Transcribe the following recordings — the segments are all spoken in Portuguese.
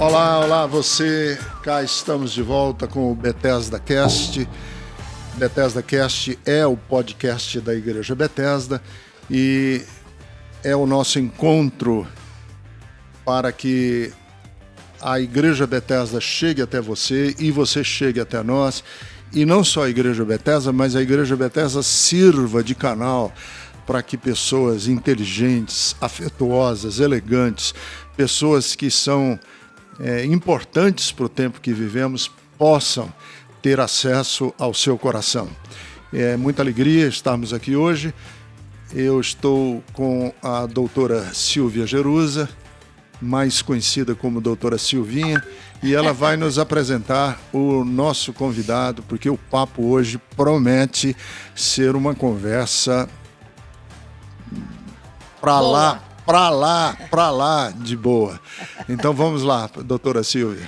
Olá, olá você, cá estamos de volta com o Bethesda Cast. Bethesda Cast é o podcast da Igreja Bethesda e é o nosso encontro para que a Igreja Bethesda chegue até você e você chegue até nós. E não só a Igreja Bethesda, mas a Igreja Bethesda sirva de canal para que pessoas inteligentes, afetuosas, elegantes, pessoas que são importantes para o tempo que vivemos, possam ter acesso ao seu coração. É muita alegria estarmos aqui hoje. Eu estou com a doutora Silvia Gerusa, mais conhecida como doutora Silvinha, e ela vai nos apresentar o nosso convidado, porque o papo hoje promete ser uma conversa para lá de boa. Então vamos lá, doutora Silvia.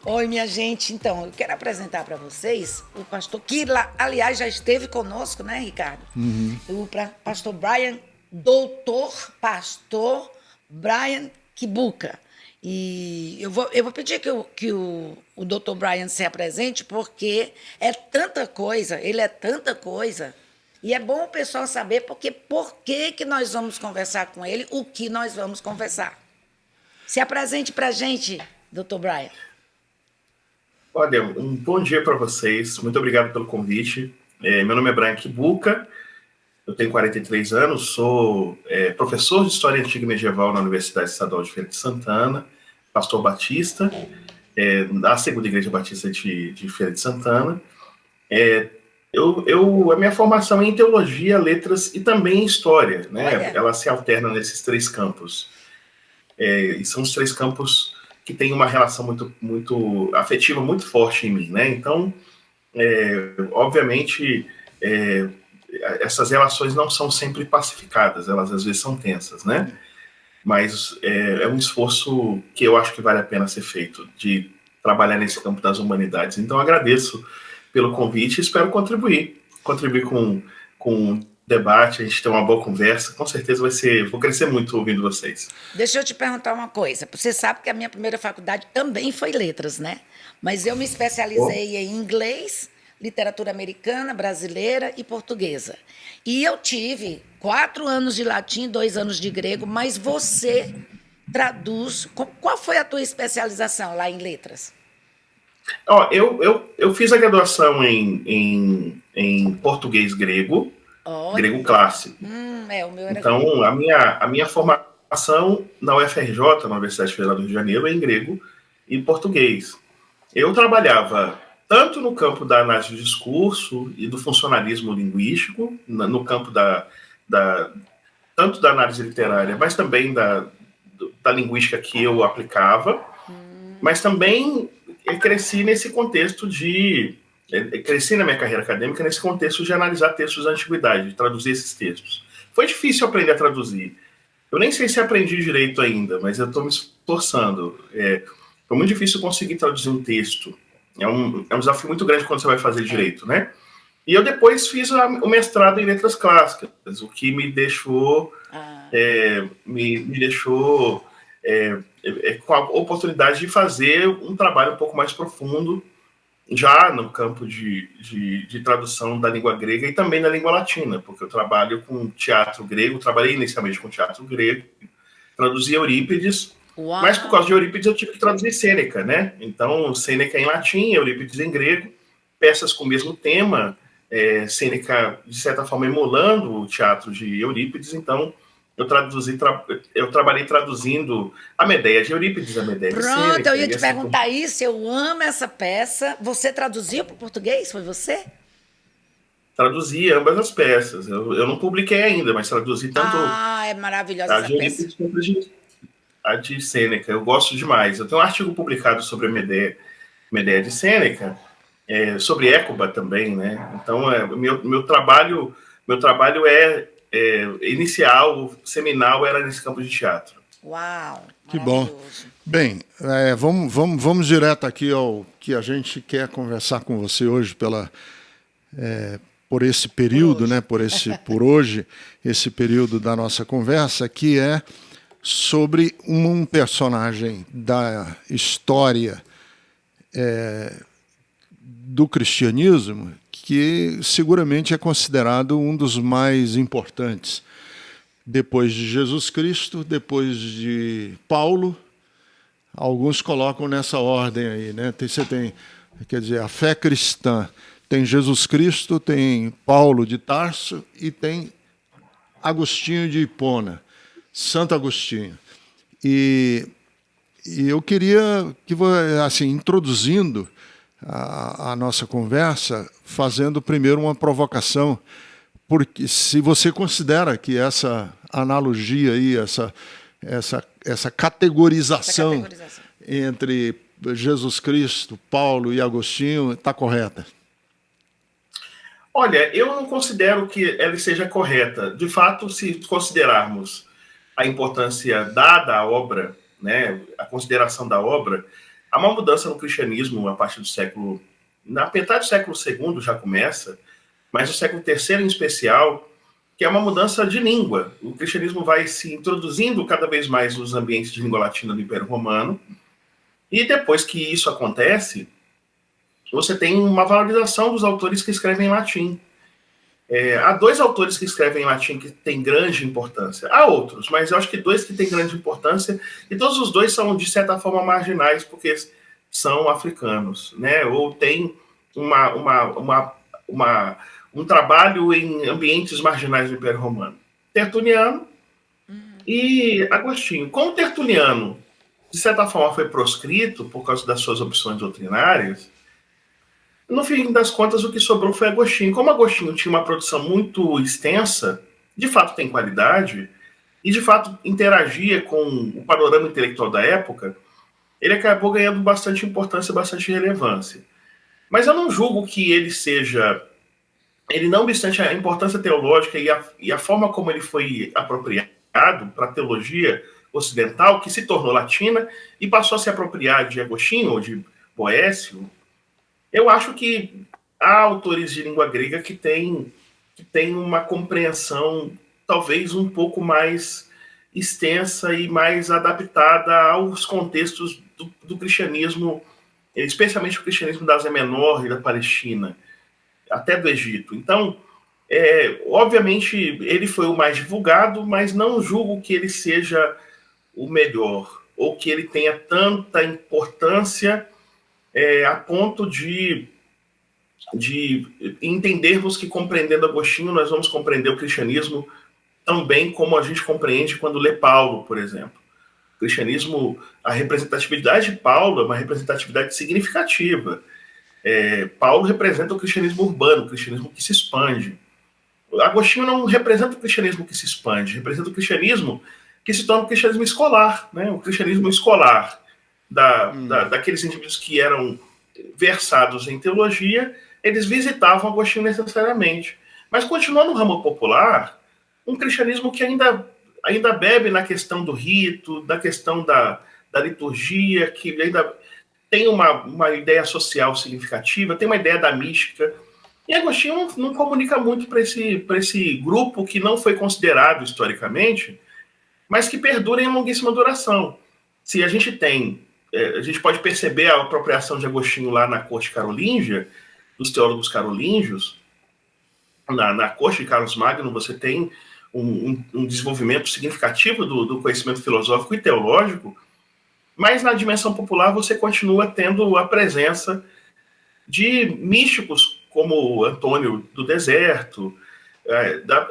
Oi, minha gente. Então, eu quero apresentar para vocês o pastor que, aliás, já esteve conosco, né, Ricardo? Uhum. O pastor Brian, doutor pastor Brian Kibuka. E eu vou pedir que o doutor Brian se apresente, porque é tanta coisa, ele é tanta coisa. E é bom o pessoal saber por que nós vamos conversar com ele, o que nós vamos conversar. Se apresente para a gente, doutor Brian. Olha, um bom dia para vocês. Muito obrigado pelo convite. Meu nome é Brian Kibuka, eu tenho 43 anos, sou professor de História Antiga e Medieval na Universidade Estadual de Feira de Santana, pastor batista, da Segunda Igreja Batista de Feira de Santana. A minha formação é em teologia, letras e também em história, né? Ela se alterna nesses três campos. E são os três campos que têm uma relação muito afetiva, muito forte em mim, né? Então, obviamente, essas relações não são sempre pacificadas, elas às vezes são tensas, né? Mas é um esforço que eu acho que vale a pena ser feito, de trabalhar nesse campo das humanidades. Então, agradeço pelo convite e espero contribuir com o debate, a gente ter uma boa conversa, com certeza vou crescer muito ouvindo vocês. Deixa eu te perguntar uma coisa, você sabe que a minha primeira faculdade também foi letras, né? Mas eu me especializei em inglês, literatura americana, brasileira e portuguesa. E eu tive 4 anos de latim, 2 anos de grego, mas você traduz. Qual foi a tua especialização lá em letras? Eu fiz a graduação em português grego, grego clássico. O meu era então, grego. a minha formação na UFRJ, na Universidade Federal do Rio de Janeiro, é em grego e português. Eu trabalhava tanto no campo da análise do discurso e do funcionalismo linguístico, no campo tanto da análise literária, mas também da linguística que eu aplicava, mas também cresci nesse contexto cresci na minha carreira acadêmica nesse contexto de analisar textos da antiguidade, de traduzir esses textos. Foi difícil aprender a traduzir. Eu nem sei se aprendi direito ainda, mas eu estou me esforçando. Foi muito difícil conseguir traduzir um texto. É um desafio muito grande quando você vai fazer direito, né? E eu depois fiz o mestrado em letras clássicas, o que me deixou com a oportunidade de fazer um trabalho um pouco mais profundo já no campo de tradução da língua grega e também da língua latina, porque eu trabalho com teatro grego, trabalhei inicialmente com teatro grego, traduzi Eurípides. Uau. Mas por causa de Eurípides eu tive que traduzir Sêneca, né? Então, Sêneca em latim, Eurípides em grego, peças com o mesmo tema, Sêneca, de certa forma, emulando o teatro de Eurípides. Então, eu trabalhei traduzindo a Medéia de Eurípides, a Medéia de Sêneca. Pronto, eu ia te perguntar isso, eu amo essa peça. Você traduziu para o português? Foi você? Traduzi ambas as peças. Eu não publiquei ainda, mas traduzi tanto é maravilhosa essa peça. A de Sêneca, eu gosto demais. Eu tenho um artigo publicado sobre a Medéia de Sêneca, sobre Écuba também, né? Então, meu trabalho inicial, seminal, era nesse campo de teatro. Uau! Que bom. Bem, vamos direto aqui ao que a gente quer conversar com você hoje por esse período, né? Por hoje, esse período da nossa conversa, que é sobre um personagem da história do cristianismo que seguramente é considerado um dos mais importantes. Depois de Jesus Cristo, depois de Paulo, alguns colocam nessa ordem aí, né? Você tem, quer dizer, a fé cristã tem Jesus Cristo, tem Paulo de Tarso e tem Agostinho de Hipona, Santo Agostinho. E eu queria que, assim, introduzindo a nossa conversa, fazendo primeiro uma provocação, porque se você considera que essa analogia aí, essa categorização entre Jesus Cristo, Paulo e Agostinho está correta? Olha, eu não considero que ela seja correta. De fato, se considerarmos a importância dada à obra, né, a consideração da obra, há uma mudança no cristianismo a partir do século... Na metade do século II já começa, mas o século III em especial, que é uma mudança de língua. O cristianismo vai se introduzindo cada vez mais nos ambientes de língua latina do Império Romano, e depois que isso acontece, você tem uma valorização dos autores que escrevem em latim. Há dois autores que escrevem em latim que têm grande importância. Há outros, mas eu acho que dois que têm grande importância, e todos os dois são, de certa forma, marginais, porque são africanos, né? Ou têm um trabalho em ambientes marginais do Império Romano. Tertuliano e Agostinho. Como Tertuliano, de certa forma, foi proscrito por causa das suas opções doutrinárias, no fim das contas, o que sobrou foi Agostinho. Como Agostinho tinha uma produção muito extensa, de fato tem qualidade, e de fato interagia com o panorama intelectual da época, ele acabou ganhando bastante importância, bastante relevância. Mas eu não julgo que ele seja... Ele, não obstante a importância teológica e a forma como ele foi apropriado para a teologia ocidental, que se tornou latina e passou a se apropriar de Agostinho ou de Boécio, eu acho que há autores de língua grega que têm uma compreensão talvez um pouco mais extensa e mais adaptada aos contextos do cristianismo, especialmente o cristianismo da Ásia Menor e da Palestina, até do Egito. Então, obviamente, ele foi o mais divulgado, mas não julgo que ele seja o melhor, ou que ele tenha tanta importância a ponto de entendermos que, compreendendo Agostinho, nós vamos compreender o cristianismo tão bem como a gente compreende quando lê Paulo, por exemplo. O cristianismo, a representatividade de Paulo é uma representatividade significativa. Paulo representa o cristianismo urbano, o cristianismo que se expande. Agostinho não representa o cristianismo que se expande, representa o cristianismo que se torna o cristianismo escolar, né? O cristianismo escolar daqueles indivíduos que eram versados em teologia, eles visitavam Agostinho necessariamente. Mas continua no ramo popular um cristianismo que ainda bebe na questão do rito, da questão da liturgia, que ainda tem uma ideia social significativa, tem uma ideia da mística. E Agostinho não comunica muito para esse grupo que não foi considerado historicamente, mas que perdura em longuíssima duração. Se a gente a gente pode perceber a apropriação de Agostinho lá na corte carolíngia, dos teólogos carolíngios. Na corte de Carlos Magno você tem um desenvolvimento significativo do conhecimento filosófico e teológico, mas na dimensão popular você continua tendo a presença de místicos como Antônio do Deserto,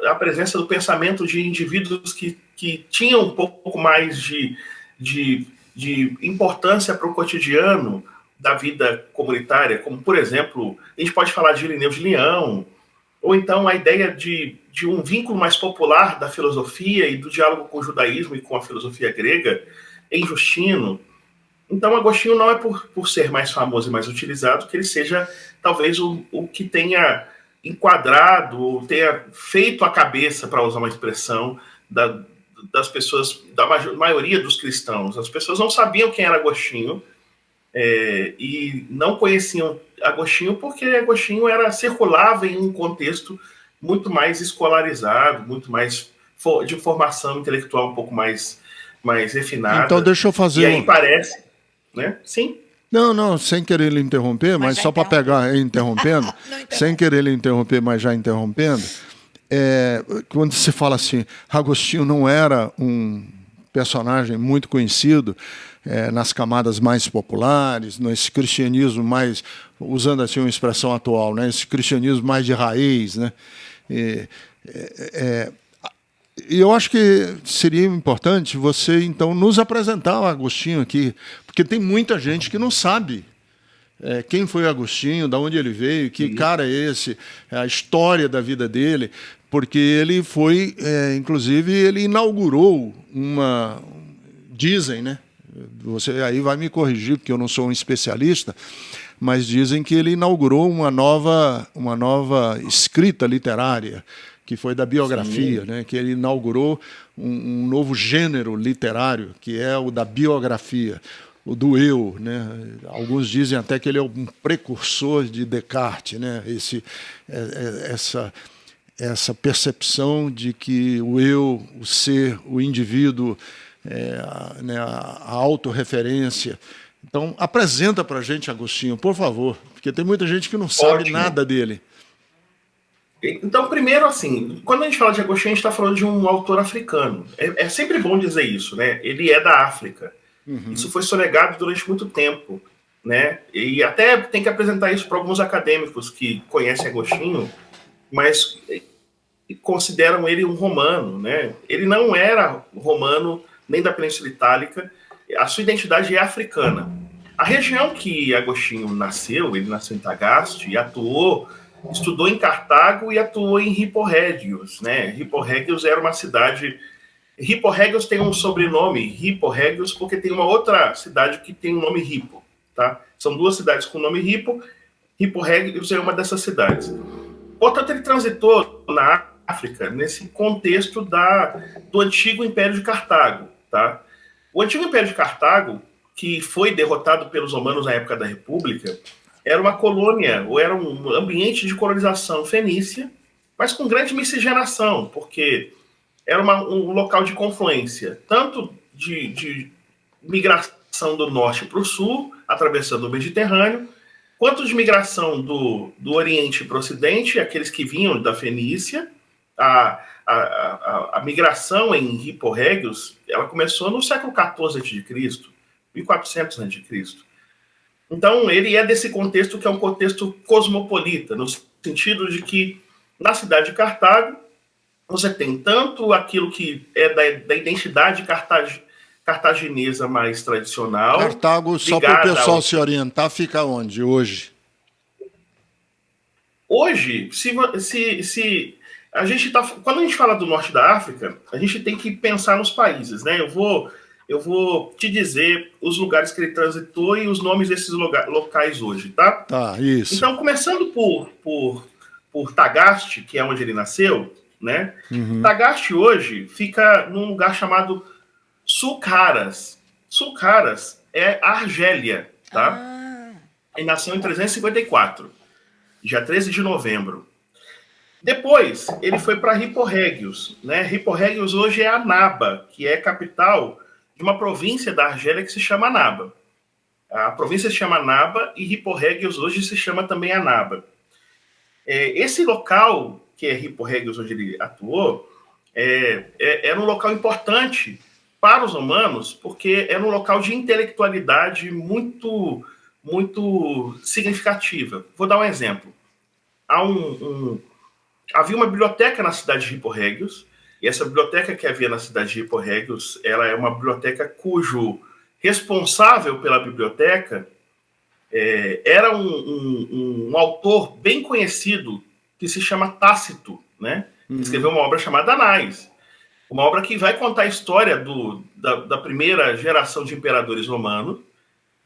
a presença do pensamento de indivíduos que tinham um pouco mais de importância para o cotidiano da vida comunitária, como, por exemplo, a gente pode falar de Irineu de Leão, ou então a ideia de um vínculo mais popular da filosofia e do diálogo com o judaísmo e com a filosofia grega em Justino. Então, Agostinho não é por ser mais famoso e mais utilizado que ele seja, talvez, o que tenha enquadrado ou tenha feito a cabeça, para usar uma expressão, das pessoas, da maioria dos cristãos. As pessoas não sabiam quem era Agostinho e não conheciam Agostinho porque Agostinho circulava em um contexto muito mais escolarizado, muito mais de formação intelectual um pouco mais mais refinada. Então deixa eu fazer... E aí parece, né? Sim. Não, sem querer lhe interromper, mas só para pegar, interrompendo, sem querer lhe interromper, mas já interrompendo, quando se fala assim, Agostinho não era um personagem muito conhecido nas camadas mais populares, nesse cristianismo mais, usando assim uma expressão atual, né, esse cristianismo mais de raiz, né? E eu acho que seria importante você, então, nos apresentar o Agostinho aqui, porque tem muita gente que não sabe quem foi o Agostinho, de onde ele veio, que cara é esse, a história da vida dele, porque ele foi, inclusive, ele inaugurou dizem, né? Você aí vai me corrigir, porque eu não sou um especialista, mas dizem que ele inaugurou uma nova escrita literária, que foi da biografia, né? Que ele inaugurou um novo gênero literário, que é o da biografia, o do eu, né? Alguns dizem até que ele é um precursor de Descartes, né? Essa percepção de que o eu, o ser, o indivíduo, a autorreferência. Então, apresenta para a gente, Agostinho, por favor, porque tem muita gente que não sabe nada dele. Então, primeiro, assim, quando a gente fala de Agostinho, a gente está falando de um autor africano. É sempre bom dizer isso, né? Ele é da África. Uhum. Isso foi sonegado durante muito tempo, né? E até tem que apresentar isso para alguns acadêmicos que conhecem Agostinho, mas consideram ele um romano, né? Ele não era romano nem da Península Itálica. A sua identidade é africana. A região que Agostinho nasceu, ele nasceu em Tagaste e estudou em Cartago e atuou em Hippo-Régios, né? Hippo-Régios era uma cidade... Hippo-Régios tem um sobrenome, Hippo-Régios, porque tem uma outra cidade que tem o nome Hippo, tá? São duas cidades com o nome Hippo. Hippo-Régios é uma dessas cidades. Portanto, ele transitou na África nesse contexto do antigo Império de Cartago, tá? O antigo Império de Cartago, que foi derrotado pelos romanos na época da República, era uma colônia, ou era um ambiente de colonização fenícia, mas com grande miscigenação, porque era um local de confluência, tanto de migração do norte para o sul, atravessando o Mediterrâneo, quanto de migração do Oriente para o Ocidente, aqueles que vinham da Fenícia. A migração em Hippo-Régios, ela começou no século XIV a.C., 1400 a.C., Então, ele é desse contexto que é um contexto cosmopolita, no sentido de que na cidade de Cartago você tem tanto aquilo que é da identidade cartaginesa mais tradicional... Cartago, só para o pessoal se orientar, fica onde hoje? Hoje, se a gente quando a gente fala do norte da África, a gente tem que pensar nos países, né? Eu vou te dizer os lugares que ele transitou e os nomes desses locais hoje, tá? Tá, isso. Então, começando por Tagaste, que é onde ele nasceu, né? Uhum. Tagaste hoje fica num lugar chamado Sul-Caras. Sul-Caras é a Argélia, tá? Ele nasceu em 354, dia 13 de novembro. Depois, ele foi para Hippo-Régios, né? Hippo-Régios hoje é Annaba, que é capital de uma província da Argélia que se chama Annaba. A província se chama Annaba e Hippo-Régios hoje se chama também Annaba. Esse local, que é Hippo-Régios, onde ele atuou, era um local importante para os romanos, porque era um local de intelectualidade muito, muito significativa. Vou dar um exemplo. Havia uma biblioteca na cidade de Hippo-Régios, e essa biblioteca que havia na cidade de Hippo-Régios, ela é uma biblioteca cujo responsável pela biblioteca era um autor bem conhecido que se chama Tácito, né? Uhum. Escreveu uma obra chamada Anais, uma obra que vai contar a história da primeira geração de imperadores romanos,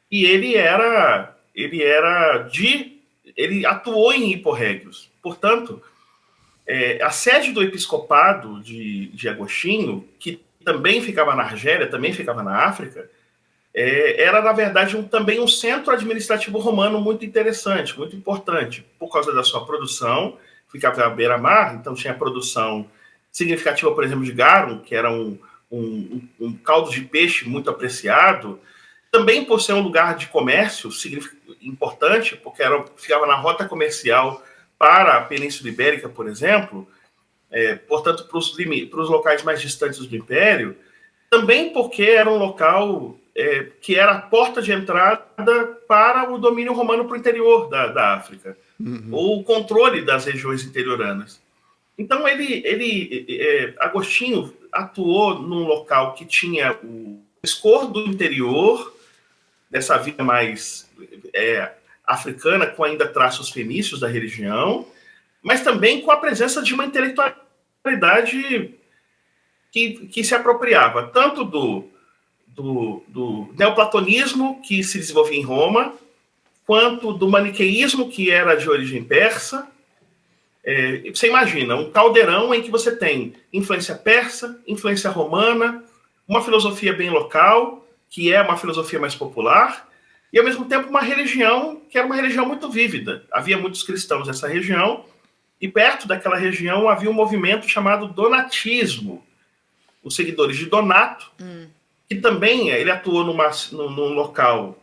e ele atuou em Hippo-Régios. Portanto, a sede do episcopado de Agostinho, que também ficava na Argélia, também ficava na África, era, na verdade, também um centro administrativo romano muito interessante, muito importante, por causa da sua produção. Ficava à beira-mar, então tinha produção significativa, por exemplo, de garum, que era um um caldo de peixe muito apreciado, também por ser um lugar de comércio importante, porque ficava na rota comercial para a Península Ibérica, por exemplo, portanto, para os locais mais distantes do Império, também porque era um local que era a porta de entrada para o domínio romano para o interior da África, ou o controle das regiões interioranas. Então, Agostinho atuou num local que tinha o escor do interior, dessa vida mais africana, com ainda traços fenícios da religião, mas também com a presença de uma intelectualidade que se apropriava tanto do neoplatonismo, que se desenvolvia em Roma, quanto do maniqueísmo, que era de origem persa. Você imagina, um caldeirão em que você tem influência persa, influência romana, uma filosofia bem local, que é uma filosofia mais popular, e ao mesmo tempo uma religião que era uma religião muito vívida. Havia muitos cristãos nessa região, e perto daquela região havia um movimento chamado donatismo, os seguidores de Donato, que também ele atuou num local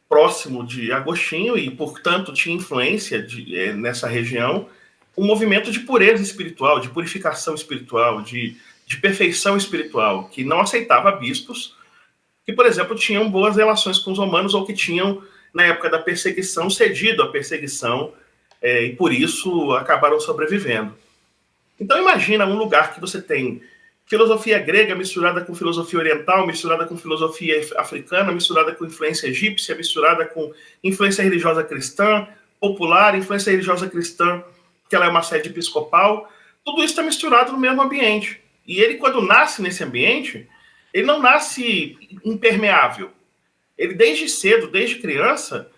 próximo de Agostinho e, portanto, tinha influência nessa região, um movimento de pureza espiritual, de purificação espiritual, de perfeição espiritual, que não aceitava bispos que, por exemplo, tinham boas relações com os romanos ou que tinham, na época da perseguição, cedido à perseguição e, por isso, acabaram sobrevivendo. Então, imagina um lugar que você tem filosofia grega misturada com filosofia oriental, misturada com filosofia africana, misturada com influência egípcia, misturada com influência religiosa cristã, popular, influência religiosa cristã, que ela é uma sede episcopal. Tudo isso está misturado no mesmo ambiente. E ele, quando nasce nesse ambiente, ele não nasce impermeável. Ele, desde cedo, desde criança,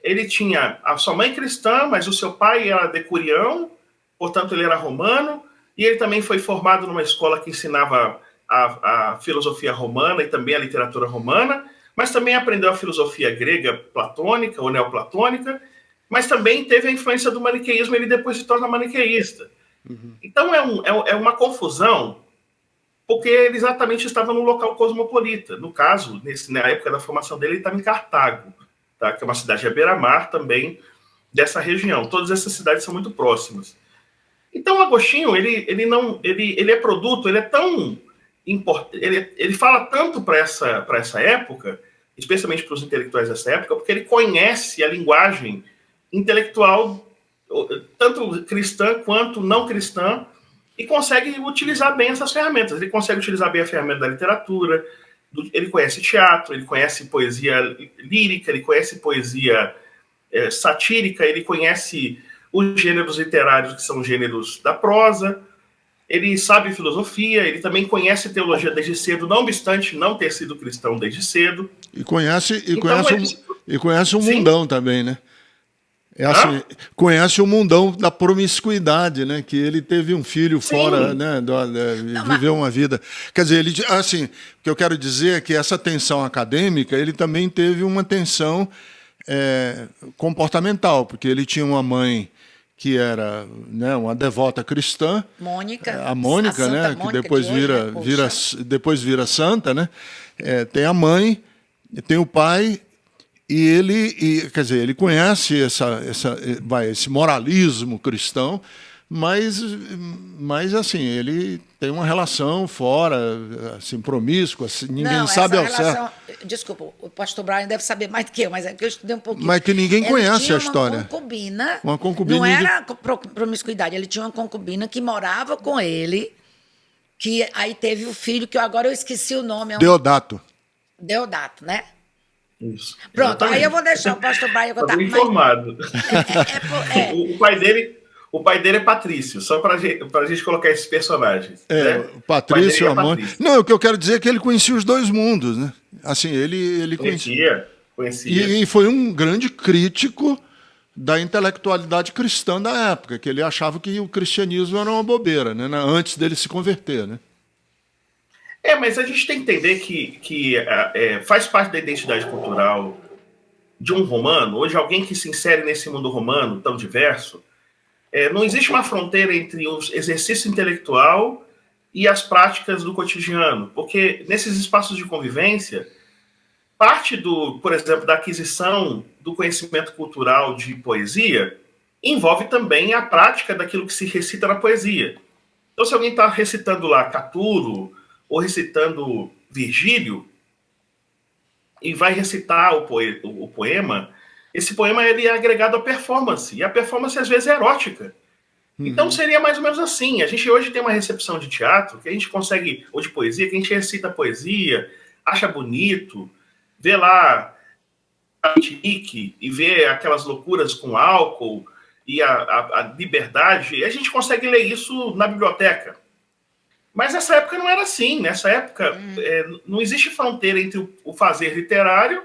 ele tinha a sua mãe cristã, mas o seu pai era decurião, portanto, ele era romano, e ele também foi formado numa escola que ensinava a filosofia romana e também a literatura romana, mas também aprendeu a filosofia grega platônica ou neoplatônica, mas também teve a influência do maniqueísmo, ele depois se torna maniqueísta. Então é uma confusão, porque ele exatamente estava num local cosmopolita. No caso, na época da formação dele, ele estava em Cartago, tá? Que é uma cidade à beira-mar também dessa região. Todas essas cidades são muito próximas. Então, Agostinho, ele é produto, ele é tão importante, ele fala tanto para essa época, especialmente para os intelectuais dessa época, porque ele conhece a linguagem intelectual, tanto cristã quanto não cristã, e consegue utilizar bem essas ferramentas. Ele consegue utilizar bem a ferramenta da literatura, ele conhece teatro, ele conhece poesia lírica, ele conhece poesia satírica, ele conhece os gêneros literários, que são gêneros da prosa, ele sabe filosofia, ele também conhece teologia desde cedo, não obstante não ter sido cristão desde cedo. E conhece o mundão também, né? Conhece o mundão da promiscuidade, né? Que ele teve um filho fora, né? Viveu uma vida. Quer dizer, o que eu quero dizer é que essa tensão acadêmica, ele também teve uma tensão comportamental, porque ele tinha uma mãe que era, né, uma devota cristã, a Mônica, né, que depois vira santa, né? Tem a mãe, tem o pai, quer dizer, ele conhece esse moralismo cristão, mas assim, ele tem uma relação fora, assim, promíscua, assim, ninguém sabe ao certo. Desculpa, o pastor Brian deve saber mais do que eu, mas é que eu estudei um pouquinho. Mas que ninguém conhece a história. Uma concubina. Não era promiscuidade, ele tinha uma concubina que morava com ele, que aí teve o filho, que agora eu esqueci o nome. Deodato, né? Isso. Pronto, exatamente. Aí eu vou deixar o pastor Brian contar. Estou informado. O pai dele é Patrício, só para a gente colocar esses personagens. Né? O Patrício, a mãe. Não, o que eu quero dizer é que ele conhecia os dois mundos, né? Assim, ele conhecia. E foi um grande crítico da intelectualidade cristã da época, que ele achava que o cristianismo era uma bobeira, né? Antes dele se converter, né? Mas a gente tem que entender que faz parte da identidade cultural de um romano, ou de alguém que se insere nesse mundo romano tão diverso. Não existe uma fronteira entre o exercício intelectual e as práticas do cotidiano, porque nesses espaços de convivência, parte por exemplo, da aquisição do conhecimento cultural de poesia envolve também a prática daquilo que se recita na poesia. Então, se alguém está recitando lá Catulo ou recitando Virgílio e vai recitar o poema, esse poema ele é agregado à performance, e a performance às vezes é erótica. Então seria mais ou menos assim. A gente hoje tem uma recepção de teatro que a gente consegue, ou de poesia, que a gente recita poesia, acha bonito, vê lá a tique e vê aquelas loucuras com álcool e a liberdade, e a gente consegue ler isso na biblioteca. Mas nessa época não era assim. Nessa época não existe fronteira entre o fazer literário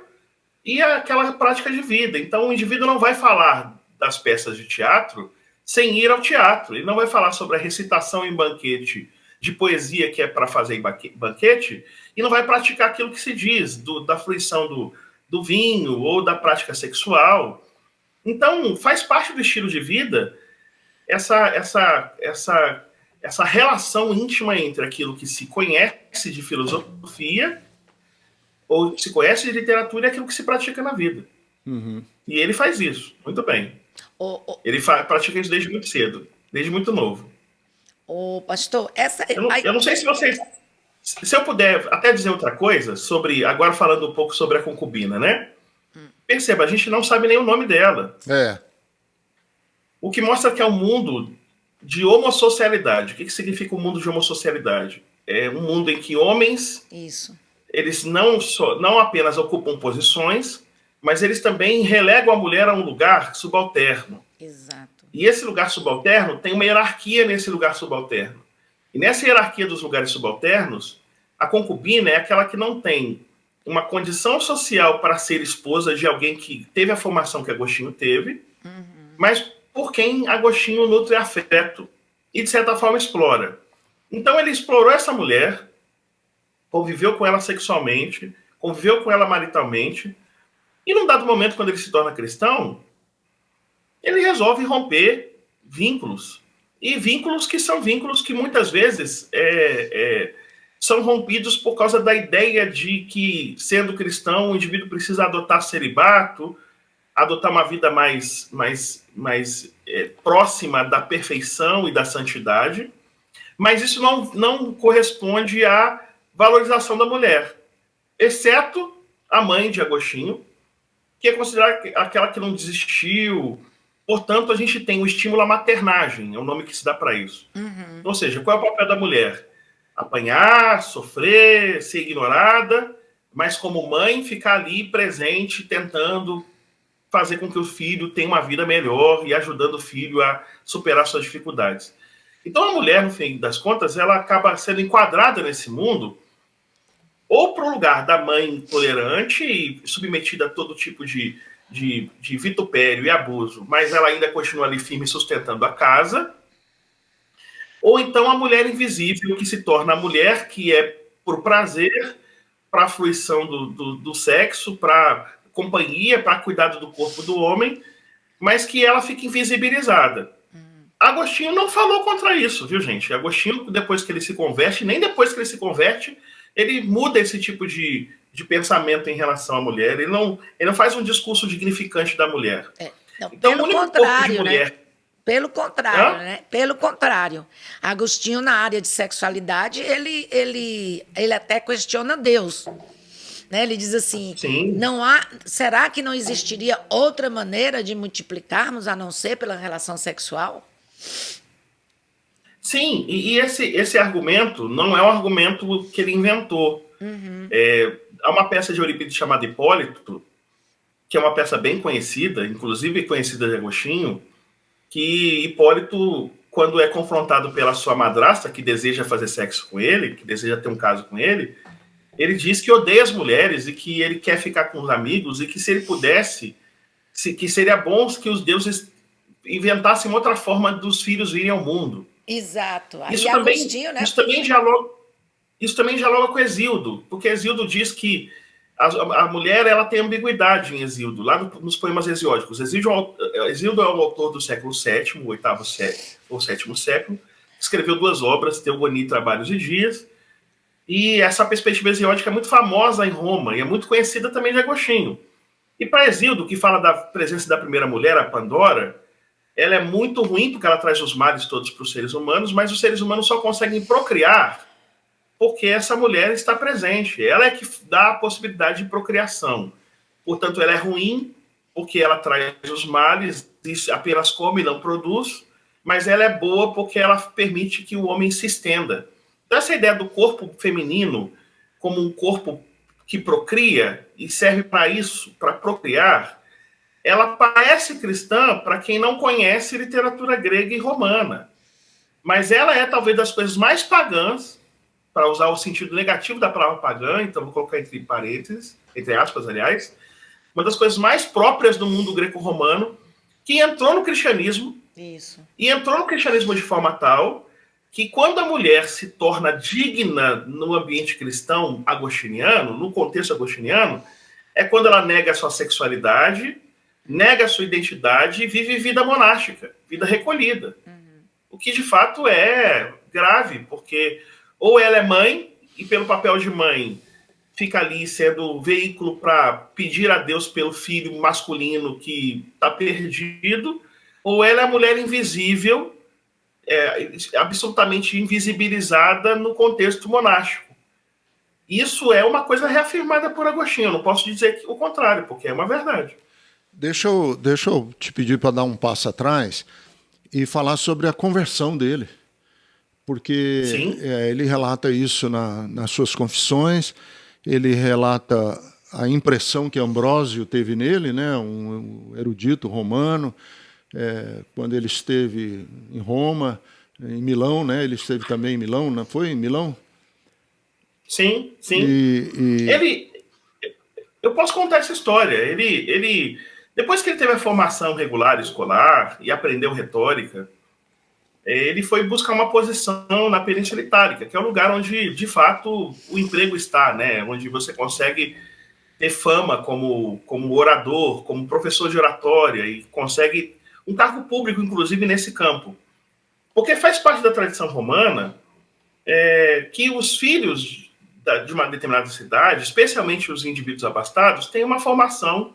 e aquela prática de vida. Então o indivíduo não vai falar das peças de teatro sem ir ao teatro. Ele não vai falar sobre a recitação em banquete de poesia que é para fazer em banquete e não vai praticar aquilo que se diz da fruição do vinho ou da prática sexual. Então, faz parte do estilo de vida essa relação íntima entre aquilo que se conhece de filosofia ou se conhece de literatura e aquilo que se pratica na vida. E ele faz isso, muito bem. Ele pratica isso desde muito cedo, desde muito novo. Pastor, eu não sei se vocês... Se eu puder até dizer outra coisa, agora falando um pouco sobre a concubina, né? Perceba, a gente não sabe nem o nome dela. O que mostra que é um mundo de homossocialidade. O que significa o mundo de homossocialidade? É um mundo em que homens... Eles não apenas ocupam posições, mas eles também relegam a mulher a um lugar subalterno. Exato. E esse lugar subalterno tem uma hierarquia nesse lugar subalterno. E nessa hierarquia dos lugares subalternos, a concubina é aquela que não tem uma condição social para ser esposa de alguém que teve a formação que Agostinho teve, mas por quem Agostinho nutre afeto e, de certa forma, explora. Então, ele explorou essa mulher, conviveu com ela sexualmente, conviveu com ela maritalmente, e num dado momento, quando ele se torna cristão, ele resolve romper vínculos. E vínculos que são vínculos que muitas vezes são rompidos por causa da ideia de que, sendo cristão, o indivíduo precisa adotar celibato, adotar uma vida mais próxima da perfeição e da santidade, mas isso não corresponde à valorização da mulher, exceto a mãe de Agostinho, que é considerada aquela que não desistiu. Portanto, a gente tem o estímulo à maternagem, é o nome que se dá para isso. Ou seja, qual é o papel da mulher? Apanhar, sofrer, ser ignorada, mas como mãe ficar ali presente, tentando fazer com que o filho tenha uma vida melhor e ajudando o filho a superar suas dificuldades. Então a mulher, no fim das contas, ela acaba sendo enquadrada nesse mundo ou para o lugar da mãe intolerante e submetida a todo tipo de vitupério e abuso, mas ela ainda continua ali firme sustentando a casa, ou então a mulher invisível, que se torna a mulher que é por prazer, para a fruição do sexo, para companhia, para cuidado do corpo do homem, mas que ela fica invisibilizada. Agostinho não falou contra isso, viu, gente? Agostinho, depois que ele se converte, nem depois que ele se converte, ele muda esse tipo de pensamento em relação à mulher. Ele não faz um discurso dignificante da mulher. Não, então, pelo contrário, né? Pelo contrário, né? Pelo contrário. Agostinho, na área de sexualidade, ele até questiona Deus. Né? Ele diz assim, será que não existiria outra maneira de multiplicarmos a não ser pela relação sexual? Sim, e esse argumento não é um argumento que ele inventou. Há uma peça de Eurípides chamada Hipólito, que é uma peça bem conhecida, inclusive conhecida de Agostinho, que Hipólito, quando é confrontado pela sua madrasta, que deseja fazer sexo com ele, que deseja ter um caso com ele diz que odeia as mulheres e que ele quer ficar com os amigos e que, se ele pudesse, que seria bom que os deuses inventassem outra forma dos filhos virem ao mundo. Exato. Isso também dialoga com Hesíodo, porque Hesíodo diz que a mulher ela tem ambiguidade em Hesíodo, lá nos poemas hesiódicos. Hesíodo é o autor do século VII, o VIII século, ou sétimo século, escreveu 2 obras, Teogonia e Trabalhos e Dias, e essa perspectiva hesiótica é muito famosa em Roma e é muito conhecida também de Agostinho. E para Hesíodo, que fala da presença da primeira mulher, a Pandora, ela é muito ruim porque ela traz os males todos para os seres humanos, mas os seres humanos só conseguem procriar porque essa mulher está presente. Ela é que dá a possibilidade de procriação. Portanto, ela é ruim porque ela traz os males, apenas come e não produz, mas ela é boa porque ela permite que o homem se estenda. Então, essa ideia do corpo feminino como um corpo que procria e serve para isso, para procriar, ela parece cristã para quem não conhece literatura grega e romana. Mas ela é talvez das coisas mais pagãs, para usar o sentido negativo da palavra pagã, então vou colocar entre parênteses, entre aspas, aliás, uma das coisas mais próprias do mundo greco-romano, que entrou no cristianismo, Isso. E entrou no cristianismo de forma tal que quando a mulher se torna digna no ambiente cristão agostiniano, no contexto agostiniano, é quando ela nega a sua sexualidade, nega a sua identidade e vive vida monástica, vida recolhida. O que de fato é grave, porque ou ela é mãe e pelo papel de mãe fica ali sendo veículo para pedir a Deus pelo filho masculino que está perdido, ou ela é a mulher invisível, absolutamente invisibilizada no contexto monástico. Isso é uma coisa reafirmada por Agostinho. Eu não posso dizer o contrário, porque é uma verdade. Deixa eu te pedir para dar um passo atrás e falar sobre a conversão dele. Porque ele relata isso nas suas confissões, ele relata a impressão que Ambrósio teve nele, né, um erudito romano, quando ele esteve em Roma, em Milão, né, ele esteve também em Milão, não foi em Milão? Sim. Eu posso contar essa história. Ele, depois que ele teve a formação regular escolar e aprendeu retórica, ele foi buscar uma posição na Península Itálica, que é o lugar onde, de fato, o emprego está, né? Onde você consegue ter fama como orador, como professor de oratória, e consegue um cargo público, inclusive, nesse campo. Porque faz parte da tradição romana que os filhos de uma determinada cidade, especialmente os indivíduos abastados, têm uma formação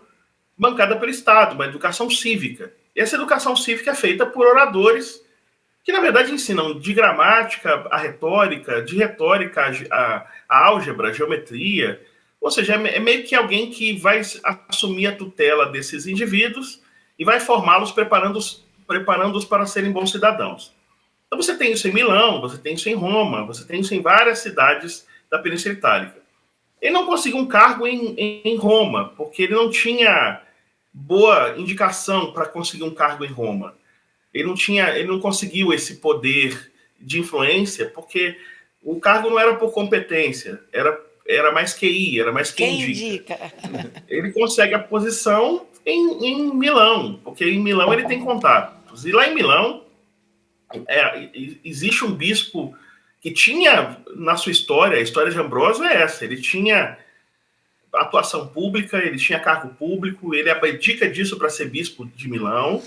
bancada pelo Estado, uma educação cívica. E essa educação cívica é feita por oradores que, na verdade, ensinam de gramática a retórica, de retórica a álgebra, a geometria. Ou seja, é meio que alguém que vai assumir a tutela desses indivíduos e vai formá-los, preparando-os para serem bons cidadãos. Então você tem isso em Milão, você tem isso em Roma, você tem isso em várias cidades da Península Itálica. Ele não conseguiu um cargo em Roma, porque ele não tinha boa indicação para conseguir um cargo em Roma. Ele não conseguiu esse poder de influência, porque o cargo não era por competência, era mais QI, era mais quem indica. Ele consegue a posição em Milão, porque em Milão ele tem contatos. E lá em Milão existe um bispo que tinha na sua história, a história de Ambrósio é essa, ele tinha atuação pública, ele tinha cargo público, ele abdica disso para ser bispo de Milão.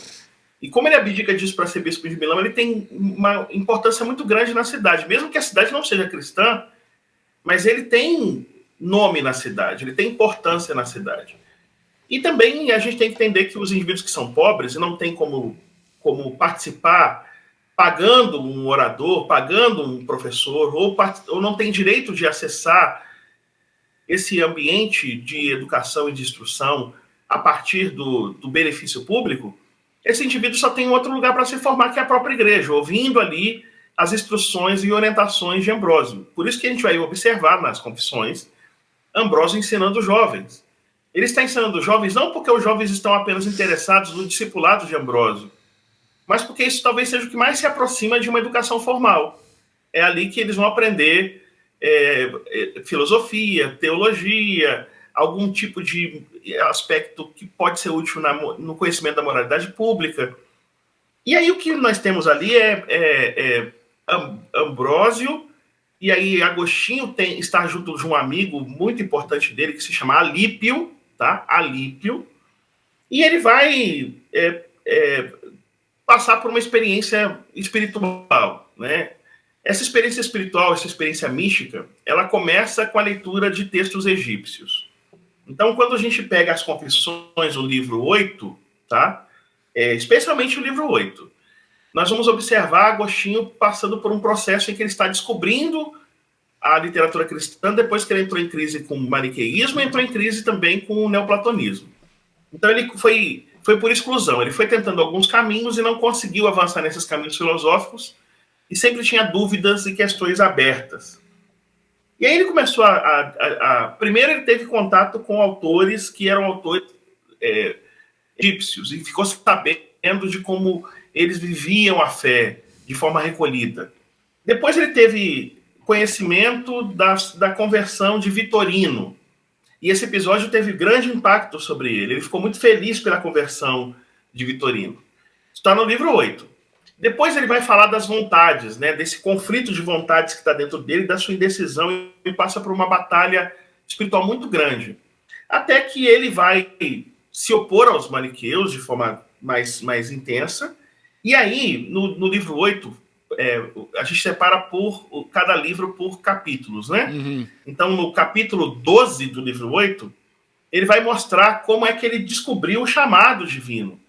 E como ele abdica disso para ser bispo de Milão, ele tem uma importância muito grande na cidade, mesmo que a cidade não seja cristã, mas ele tem nome na cidade, ele tem importância na cidade. E também a gente tem que entender que os indivíduos que são pobres e não têm como participar pagando um orador, pagando um professor, ou não tem direito de acessar esse ambiente de educação e de instrução a partir do benefício público, esse indivíduo só tem um outro lugar para se formar, que é a própria igreja, ouvindo ali as instruções e orientações de Ambrósio. Por isso que a gente vai observar nas confissões Ambrósio ensinando os jovens. Ele está ensinando os jovens não porque os jovens estão apenas interessados no discipulado de Ambrósio, mas porque isso talvez seja o que mais se aproxima de uma educação formal. É ali que eles vão aprender filosofia, teologia, algum tipo de aspecto que pode ser útil no conhecimento da moralidade pública. E aí o que nós temos ali é Ambrósio, e aí Agostinho está junto de um amigo muito importante dele, que se chama Alípio, tá? Alípio, e ele vai passar por uma experiência espiritual. né? Essa experiência espiritual, essa experiência mística, ela começa com a leitura de textos egípcios. Então, quando a gente pega as Confissões, o livro 8, tá? Especialmente o livro 8, nós vamos observar Agostinho passando por um processo em que ele está descobrindo a literatura cristã, depois que ele entrou em crise com o maniqueísmo, entrou em crise também com o neoplatonismo. Então, ele foi por exclusão. Ele foi tentando alguns caminhos e não conseguiu avançar nesses caminhos filosóficos, e sempre tinha dúvidas e questões abertas. E aí ele começou primeiro ele teve contato com autores que eram autores egípcios, e ficou sabendo de como eles viviam a fé de forma recolhida. Depois ele teve conhecimento da conversão de Vitorino, e esse episódio teve grande impacto sobre ele. Ele ficou muito feliz pela conversão de Vitorino. Está no livro 8. Depois ele vai falar das vontades, né, desse conflito de vontades que está dentro dele, da sua indecisão, e passa por uma batalha espiritual muito grande. Até que ele vai se opor aos maniqueus de forma mais intensa. E aí, no livro 8, a gente separa cada livro por capítulos, né? Uhum. Então, no capítulo 12 do livro 8, ele vai mostrar como é que ele descobriu o chamado divino.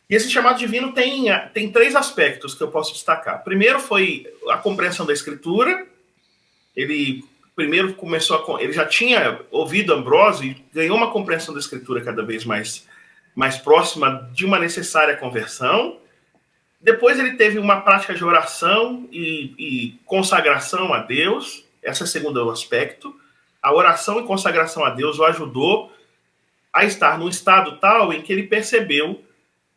E esse chamado divino tem 3 aspectos que eu posso destacar. Primeiro foi a compreensão da Escritura. Ele primeiro ele já tinha ouvido Ambrósio e ganhou uma compreensão da Escritura cada vez mais próxima de uma necessária conversão. Depois ele teve uma prática de oração e consagração a Deus. Esse é o segundo aspecto. A oração e consagração a Deus o ajudou a estar num estado tal em que ele percebeu,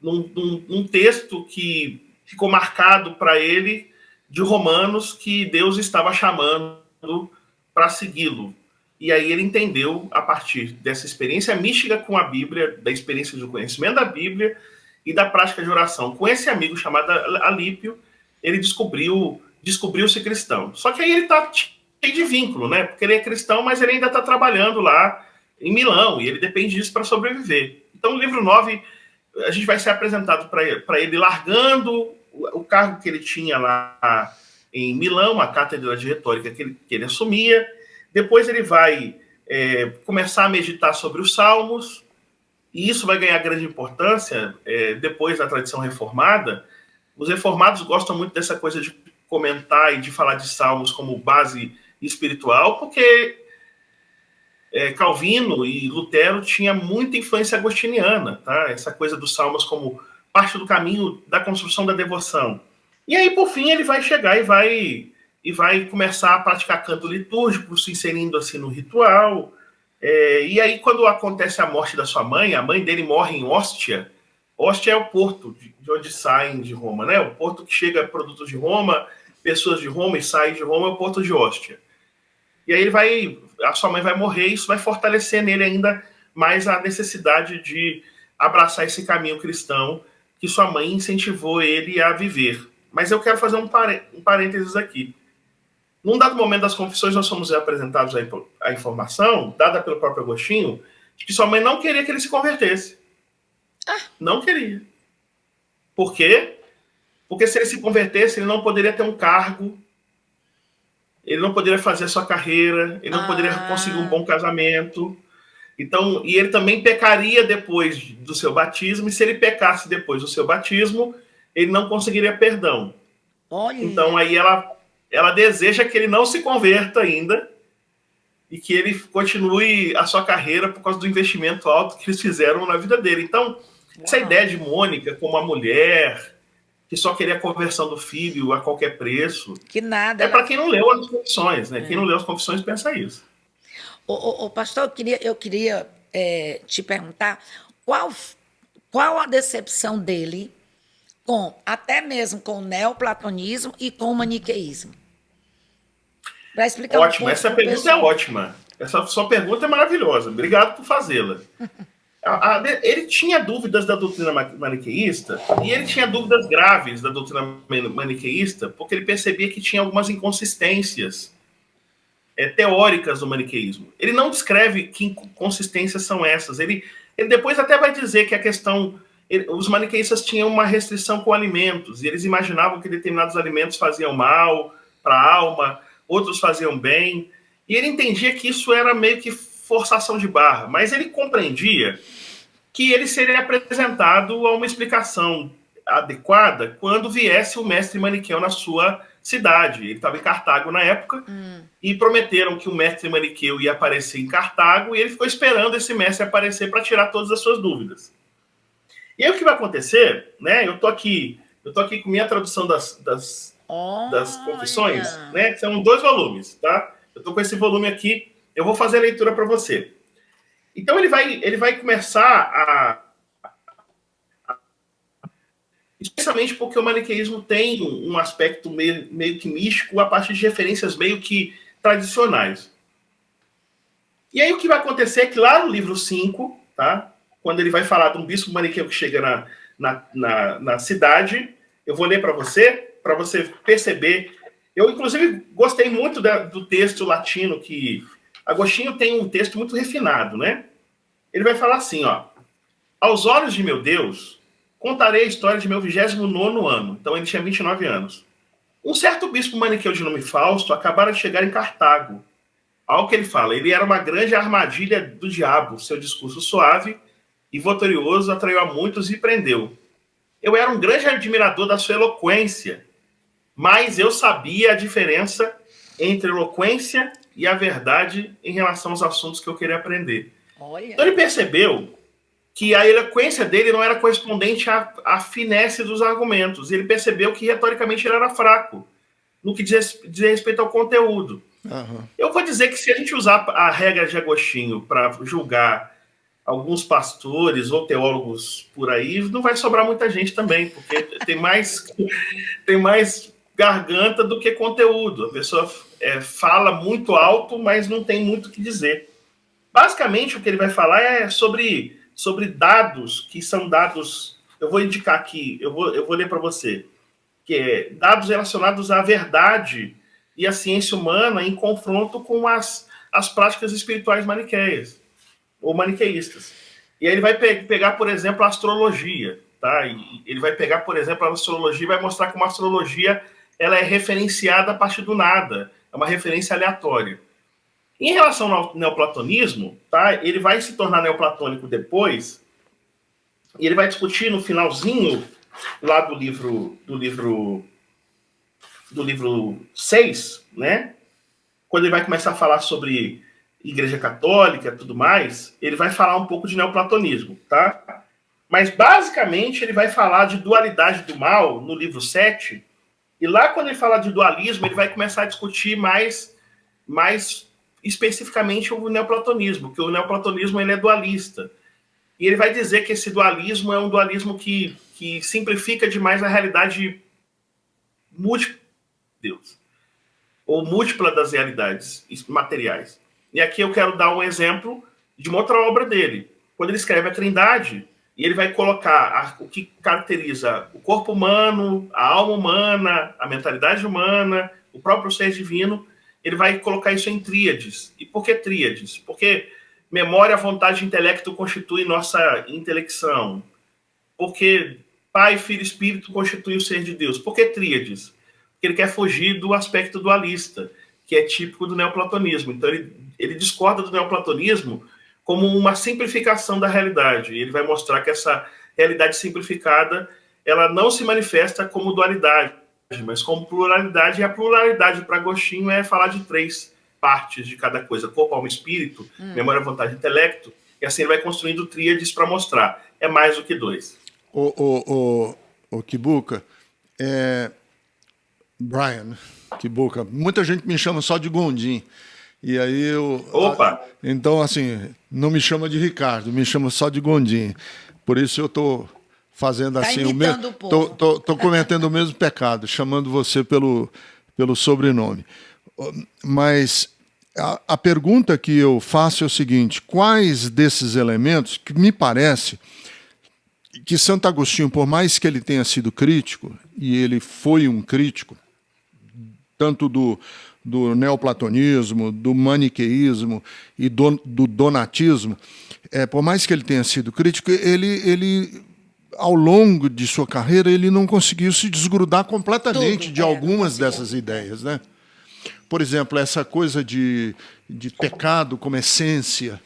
num texto que ficou marcado para ele de Romanos, que Deus estava chamando para segui-lo. E aí ele entendeu, a partir dessa experiência mística com a Bíblia, da experiência do conhecimento da Bíblia e da prática de oração com esse amigo chamado Alípio, ele descobriu-se cristão. Só que aí ele está cheio de vínculo, né? Porque ele é cristão, mas ele ainda está trabalhando lá em Milão, e ele depende disso para sobreviver. Então, o livro 9, a gente vai ser apresentado para ele largando o cargo que ele tinha lá em Milão, a cátedra de retórica que ele assumia. Depois ele vai começar a meditar sobre os Salmos, e isso vai ganhar grande importância depois da tradição reformada. Os reformados gostam muito dessa coisa de comentar e de falar de Salmos como base espiritual, porque Calvino e Lutero tinha muita influência agostiniana, tá? Essa coisa dos Salmos como parte do caminho da construção da devoção. E aí, por fim, ele vai chegar e vai começar a praticar canto litúrgico, se inserindo assim no ritual. E aí, quando acontece a morte da sua mãe, a mãe dele morre em Ostia. Ostia é o porto de onde saem de Roma, né? O porto que chega produtos de Roma, pessoas de Roma e saem de Roma, é o porto de Ostia. E aí a sua mãe vai morrer, e isso vai fortalecer nele ainda mais a necessidade de abraçar esse caminho cristão que sua mãe incentivou ele a viver. Mas eu quero fazer um parênteses aqui. Num dado momento das confissões, nós somos apresentados a informação, dada pelo próprio Agostinho, de que sua mãe não queria que ele se convertesse. Não queria. Por quê? Porque se ele se convertesse, ele não poderia ter um cargo, ele não poderia fazer a sua carreira, ele não poderia conseguir um bom casamento. Então, e ele também pecaria depois do seu batismo, e se ele pecasse depois do seu batismo, ele não conseguiria perdão. Olha. Então, aí ela deseja que ele não se converta ainda e que ele continue a sua carreira por causa do investimento alto que eles fizeram na vida dele. Então, essa ideia de Mônica como uma mulher que só queria a conversão do filho a qualquer preço, que nada. É para quem não leu as Confissões, né? Quem não leu as Confissões pensa isso. Pastor, eu queria te perguntar qual a decepção dele até mesmo com o neoplatonismo e com o maniqueísmo. Para explicar Ótimo, essa pergunta é ótima. Essa sua pergunta é maravilhosa. Obrigado por fazê-la. Ele tinha dúvidas da doutrina maniqueísta, e ele tinha dúvidas graves da doutrina maniqueísta, porque ele percebia que tinha algumas inconsistências teóricas do maniqueísmo. Ele não descreve que inconsistências são essas. Ele depois até vai dizer que a questão os maniqueístas tinham uma restrição com alimentos, e eles imaginavam que determinados alimentos faziam mal para a alma, outros faziam bem, e ele entendia que isso era meio que forçação de barra, mas ele compreendia que ele seria apresentado a uma explicação adequada quando viesse o mestre maniqueu na sua cidade. Ele estava em Cartago na época, e prometeram que o mestre maniqueu ia aparecer em Cartago, e ele ficou esperando esse mestre aparecer para tirar todas as suas dúvidas. E aí o que vai acontecer, né? Eu tô aqui com minha tradução das Confissões, né? São 2 volumes, tá? Eu tô com esse volume aqui, eu vou fazer a leitura para você. Então ele vai começar especialmente porque o maniqueísmo tem um aspecto meio que místico a partir de referências meio que tradicionais. E aí o que vai acontecer é que lá no livro 5, tá? Quando ele vai falar de um bispo maniqueu que chega na cidade, eu vou ler para você perceber. Eu, inclusive, gostei muito do texto latino, que Agostinho tem um texto muito refinado, né? Ele vai falar assim, ó: aos olhos de meu Deus, contarei a história de meu 29º ano. Então ele tinha 29 anos. Um certo bispo maniqueu de nome Fausto acabara de chegar em Cartago. Ao que ele fala, ele era uma grande armadilha do diabo. Seu discurso suave e vitorioso atraiu a muitos e prendeu. Eu era um grande admirador da sua eloquência, mas eu sabia a diferença entre eloquência e a verdade em relação aos assuntos que eu queria aprender. Olha. Então ele percebeu que a eloquência dele não era correspondente à finesse dos argumentos. Ele percebeu que, retoricamente, ele era fraco no que diz respeito ao conteúdo. Uhum. Eu vou dizer que se a gente usar a regra de Agostinho para julgar alguns pastores ou teólogos por aí, não vai sobrar muita gente também, porque tem mais garganta do que conteúdo. A pessoa fala muito alto, mas não tem muito o que dizer. Basicamente, o que ele vai falar é sobre dados, que são dados... Eu vou indicar aqui, eu vou ler para você, que é dados relacionados à verdade e à ciência humana em confronto com as práticas espirituais maniqueias, ou maniqueístas. E aí ele vai pegar, por exemplo, a astrologia, tá? E ele vai pegar, por exemplo, a astrologia e vai mostrar como a astrologia ela é referenciada a partir do nada, é uma referência aleatória. Em relação ao neoplatonismo, tá? Ele vai se tornar neoplatônico depois, e ele vai discutir no finalzinho lá do livro 6, né? Quando ele vai começar a falar sobre Igreja Católica e tudo mais, ele vai falar um pouco de neoplatonismo, tá? Mas, basicamente, ele vai falar de dualidade do mal no livro 7, e lá, quando ele fala de dualismo, ele vai começar a discutir mais especificamente o neoplatonismo, que o neoplatonismo ele é dualista. E ele vai dizer que esse dualismo é um dualismo que simplifica demais a realidade múltipla de Deus, ou múltipla das realidades materiais. E aqui eu quero dar um exemplo de uma outra obra dele. Quando ele escreve a Trindade, e ele vai colocar o que caracteriza o corpo humano, a alma humana, a mentalidade humana, o próprio ser divino, ele vai colocar isso em tríades. E por que tríades? Porque memória, vontade e intelecto constituem nossa intelecção. Porque Pai, Filho e Espírito constituem o ser de Deus. Por que tríades? Porque ele quer fugir do aspecto dualista, que é típico do neoplatonismo. Então ele discorda do neoplatonismo como uma simplificação da realidade. Ele vai mostrar que essa realidade simplificada ela não se manifesta como dualidade, mas como pluralidade, e a pluralidade para Agostinho é falar de 3 partes de cada coisa: corpo, alma e espírito, memória, vontade e intelecto, e assim ele vai construindo tríades para mostrar. É mais do que 2. O Kibuka, Brian Kibuka, muita gente me chama só de Gondim, e aí eu... Opa! Então, assim, não me chama de Ricardo, me chama só de Gondim. Por isso eu estou fazendo assim o mesmo, tô cometendo o mesmo pecado, chamando você pelo sobrenome. Mas a pergunta que eu faço é o seguinte: quais desses elementos que me parece que Santo Agostinho, por mais que ele tenha sido crítico, e ele foi um crítico tanto do neoplatonismo, do maniqueísmo e do donatismo, por mais que ele tenha sido crítico, ele ao longo de sua carreira, ele não conseguiu se desgrudar completamente de algumas dessas ideias, né? Por exemplo, essa coisa de pecado como essência,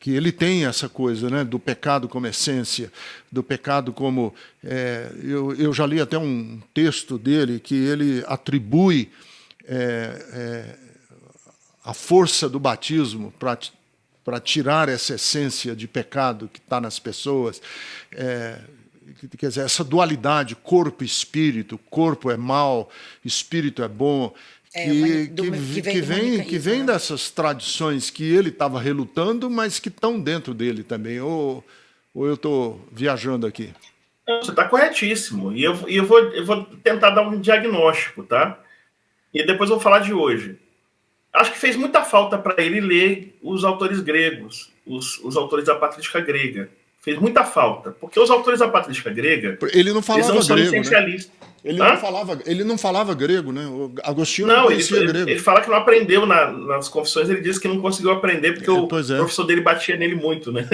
que ele tem essa coisa, né, do pecado como essência, do pecado como... eu já li até um texto dele que ele atribui a força do batismo para tirar essa essência de pecado que está nas pessoas. Quer dizer, essa dualidade, corpo e espírito, corpo é mal, espírito é bom, que vem dessas tradições que ele estava relutando, mas que estão dentro dele também. Ou eu estou viajando aqui? Você está corretíssimo. E eu vou tentar dar um diagnóstico, tá? E depois eu vou falar de hoje. Acho que fez muita falta para ele ler os autores gregos, os autores da patrística grega. Fez muita falta, porque os autores da patrística grega... Ele não falava eles não grego, são essencialistas. Né? Ele não falava grego, né? O Agostinho não conhecia grego. Ele fala que não aprendeu nas confissões, ele disse que não conseguiu aprender porque o professor dele batia nele muito, né?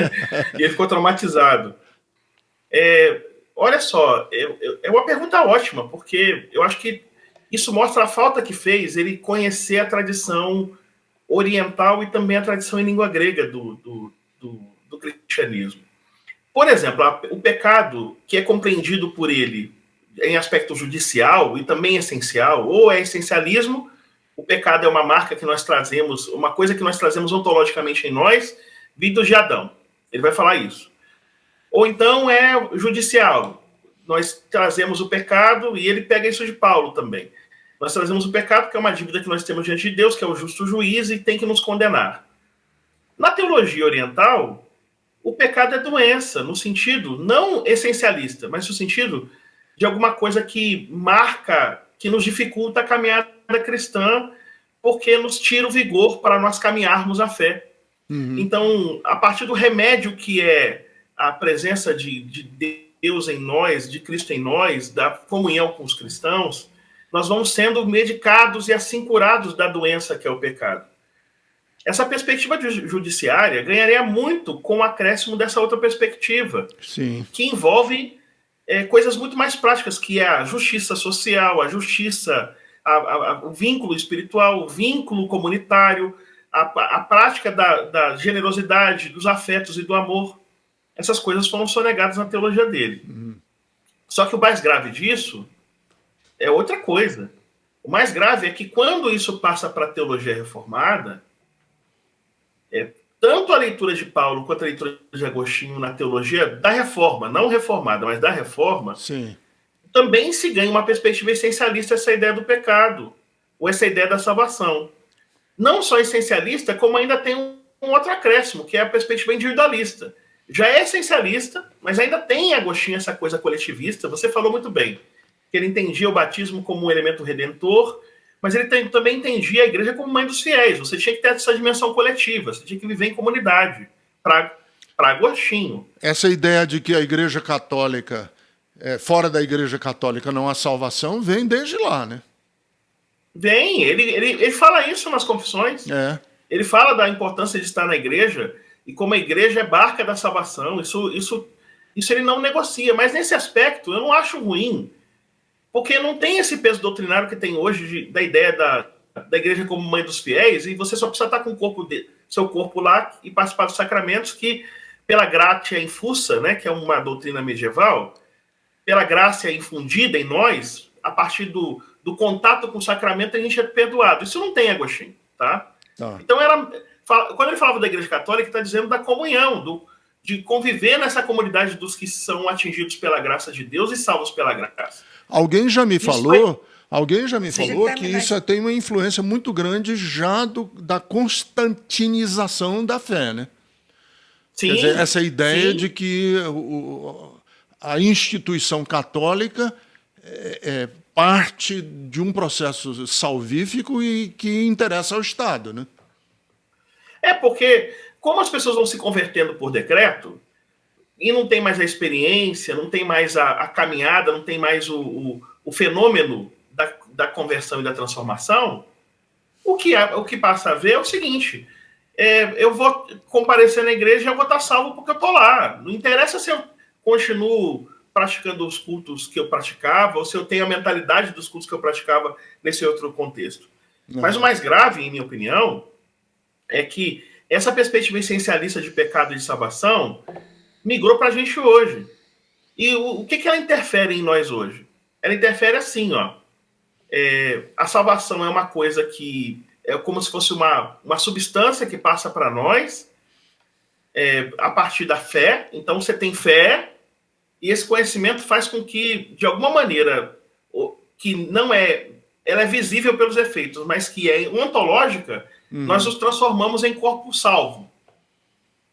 E ele ficou traumatizado. Olha só, é uma pergunta ótima, porque eu acho que isso mostra a falta que fez ele conhecer a tradição oriental e também a tradição em língua grega do cristianismo. Por exemplo, o pecado que é compreendido por ele em aspecto judicial e também essencial, ou é essencialismo, o pecado é uma marca que nós trazemos, uma coisa que nós trazemos ontologicamente em nós, vindos de Adão. Ele vai falar isso. Ou então é judicial. Nós trazemos o pecado, e ele pega isso de Paulo também. Nós trazemos o pecado, que é uma dívida que nós temos diante de Deus, que é o justo juiz e tem que nos condenar. Na teologia oriental, o pecado é doença, no sentido não essencialista, mas no sentido de alguma coisa que marca, que nos dificulta a caminhada cristã, porque nos tira o vigor para nós caminharmos a fé. Uhum. Então, a partir do remédio que é a presença de Deus em nós, de Cristo em nós, da comunhão com os cristãos, nós vamos sendo medicados e assim curados da doença que é o pecado. Essa perspectiva judiciária ganharia muito com o acréscimo dessa outra perspectiva, sim, que envolve coisas muito mais práticas, que é a justiça social, a justiça, o vínculo espiritual, o vínculo comunitário, a prática da generosidade, dos afetos e do amor. Essas coisas foram sonegadas na teologia dele. Uhum. Só que o mais grave disso é outra coisa. O mais grave é que quando isso passa para a teologia reformada, tanto a leitura de Paulo quanto a leitura de Agostinho na teologia da reforma, não reformada, mas da reforma, sim, também se ganha uma perspectiva essencialista, essa ideia do pecado, ou essa ideia da salvação. Não só essencialista, como ainda tem um outro acréscimo, que é a perspectiva individualista. Já é essencialista, mas ainda tem em Agostinho essa coisa coletivista. Você falou muito bem, que ele entendia o batismo como um elemento redentor, mas ele também entendia a igreja como mãe dos fiéis. Você tinha que ter essa dimensão coletiva, você tinha que viver em comunidade, para Agostinho. Essa ideia de que a igreja católica, fora da igreja católica não há salvação, vem desde lá, né? Vem, ele fala isso nas confissões. Ele fala da importância de estar na igreja e como a igreja é barca da salvação. Isso ele não negocia, mas nesse aspecto eu não acho ruim, porque não tem esse peso doutrinário que tem hoje da ideia da igreja como mãe dos fiéis, e você só precisa estar com seu corpo lá e participar dos sacramentos, que pela gratia infusa, né, que é uma doutrina medieval, pela graça infundida em nós, a partir do contato com o sacramento, a gente é perdoado. Isso não tem Agostinho, tá? Então, quando ele falava da igreja católica, ele está dizendo da comunhão, de conviver nessa comunidade dos que são atingidos pela graça de Deus e salvos pela graça. Alguém já me falou que isso tem uma influência muito grande já da constantinização da fé, né? Sim, quer dizer, essa ideia sim. de que a instituição católica é parte de um processo salvífico e que interessa ao Estado, né? Porque como as pessoas vão se convertendo por decreto, e não tem mais a experiência, não tem mais a caminhada, não tem mais o fenômeno da conversão e da transformação, o que passa a ver é o seguinte: eu vou comparecer na igreja e eu vou estar salvo porque eu estou lá. Não interessa se eu continuo praticando os cultos que eu praticava ou se eu tenho a mentalidade dos cultos que eu praticava nesse outro contexto. Mas o mais grave, em minha opinião, é que essa perspectiva essencialista de pecado e de salvação migrou para a gente hoje. E o que ela interfere em nós hoje? Ela interfere assim, ó. A salvação é uma coisa que é como se fosse uma substância que passa para nós a partir da fé. Então você tem fé e esse conhecimento faz com que, de alguma maneira, que não ela é visível pelos efeitos, mas que é ontológica, nós nos transformamos em corpo salvo.